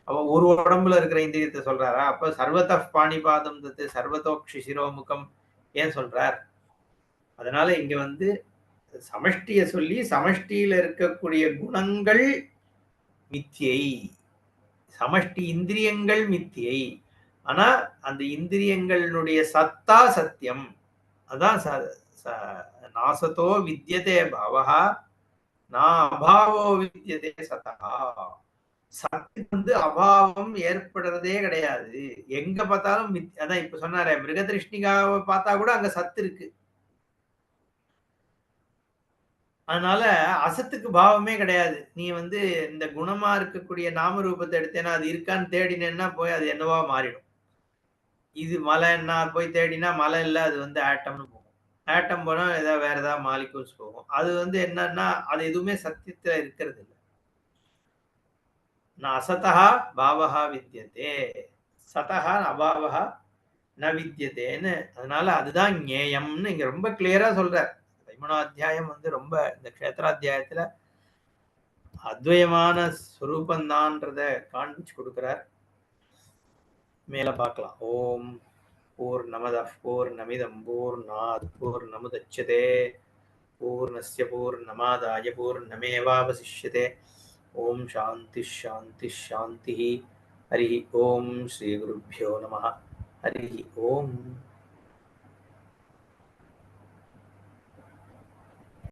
A: அவ ஒரு உடம்புல இருக்கிற இந்திரியத்தை சொல்றாரா? அப்ப சர்வத பாணிபாதம் தத்து சர்வதோக்ஷி சிரோமுகம் ஏன் சொல்றார்? அதனால இங்க வந்து சமஷ்டிய சொல்லி சமஷ்டியில இருக்கக்கூடிய குணங்கள் மித்தியை, சமஷ்டி இந்திரியங்கள் மித்தியை. ஆனா அந்த இந்திரியங்களுடைய சத்தா சத்தியம். அதான் நாசத்தோ வித்யதே பவஹா நான் அபாவோ வித்யதே சதா. சத்துக்கு வந்து அபாவம் ஏற்படுறதே கிடையாது. எங்க பார்த்தாலும் அதான் இப்ப சொன்னாரே மிருகதிருஷ்ணிகாவை பார்த்தா கூட அங்க சத்து இருக்கு. அதனால அசத்துக்கு பாவமே கிடையாது. நீ வந்து இந்த குணமா இருக்கக்கூடிய நாம ரூபத்தை எடுத்தேன்னா அது இருக்கான்னு தேடினேன்னா போய் அது என்னவா மாறிடும். இது மலைன்னா போய் தேடினா மலை இல்ல அது வந்து ஆட்டம்னு போகும். ஆட்டம் போனா ஏதாவது வேற ஏதாவது மாலிகூல்ஸ் போகும். அது வந்து என்னன்னா அது எதுவுமே சத்தியத்துல இருக்கிறது இல்ல. ந அசதா பாவஹா வித்யதே. சதஹா அபாவஹா ந வித்யதேன்னு. அதனால அதுதான் ஞேயம்னு இங்க ரொம்ப கிளியரா சொல்றார். 13ஆம் அத்தியாயம் வந்து ரொம்ப இந்த க்ஷேத்ராத்தியாயத்துல அத்வயமான ஸ்வரூபந்தான்றத காண்பிச்சு கொடுக்கிறார். மேல பார்க்கலாம். ஓம் பூர்ணமதః பூர்ணமிதம் பூர்ணாத் பூர்ணமுதச்யதே பூர்ணஸ்ய பூர்ணமாதாய பூர்ணமேவாவசிஷ்யதே. ஓம் சாந்தி ஷாந்தி ஷாந்தி. ஹரி ஓம் ஸ்ரீ குருभ्यो நமः. ஹரி ஓம்.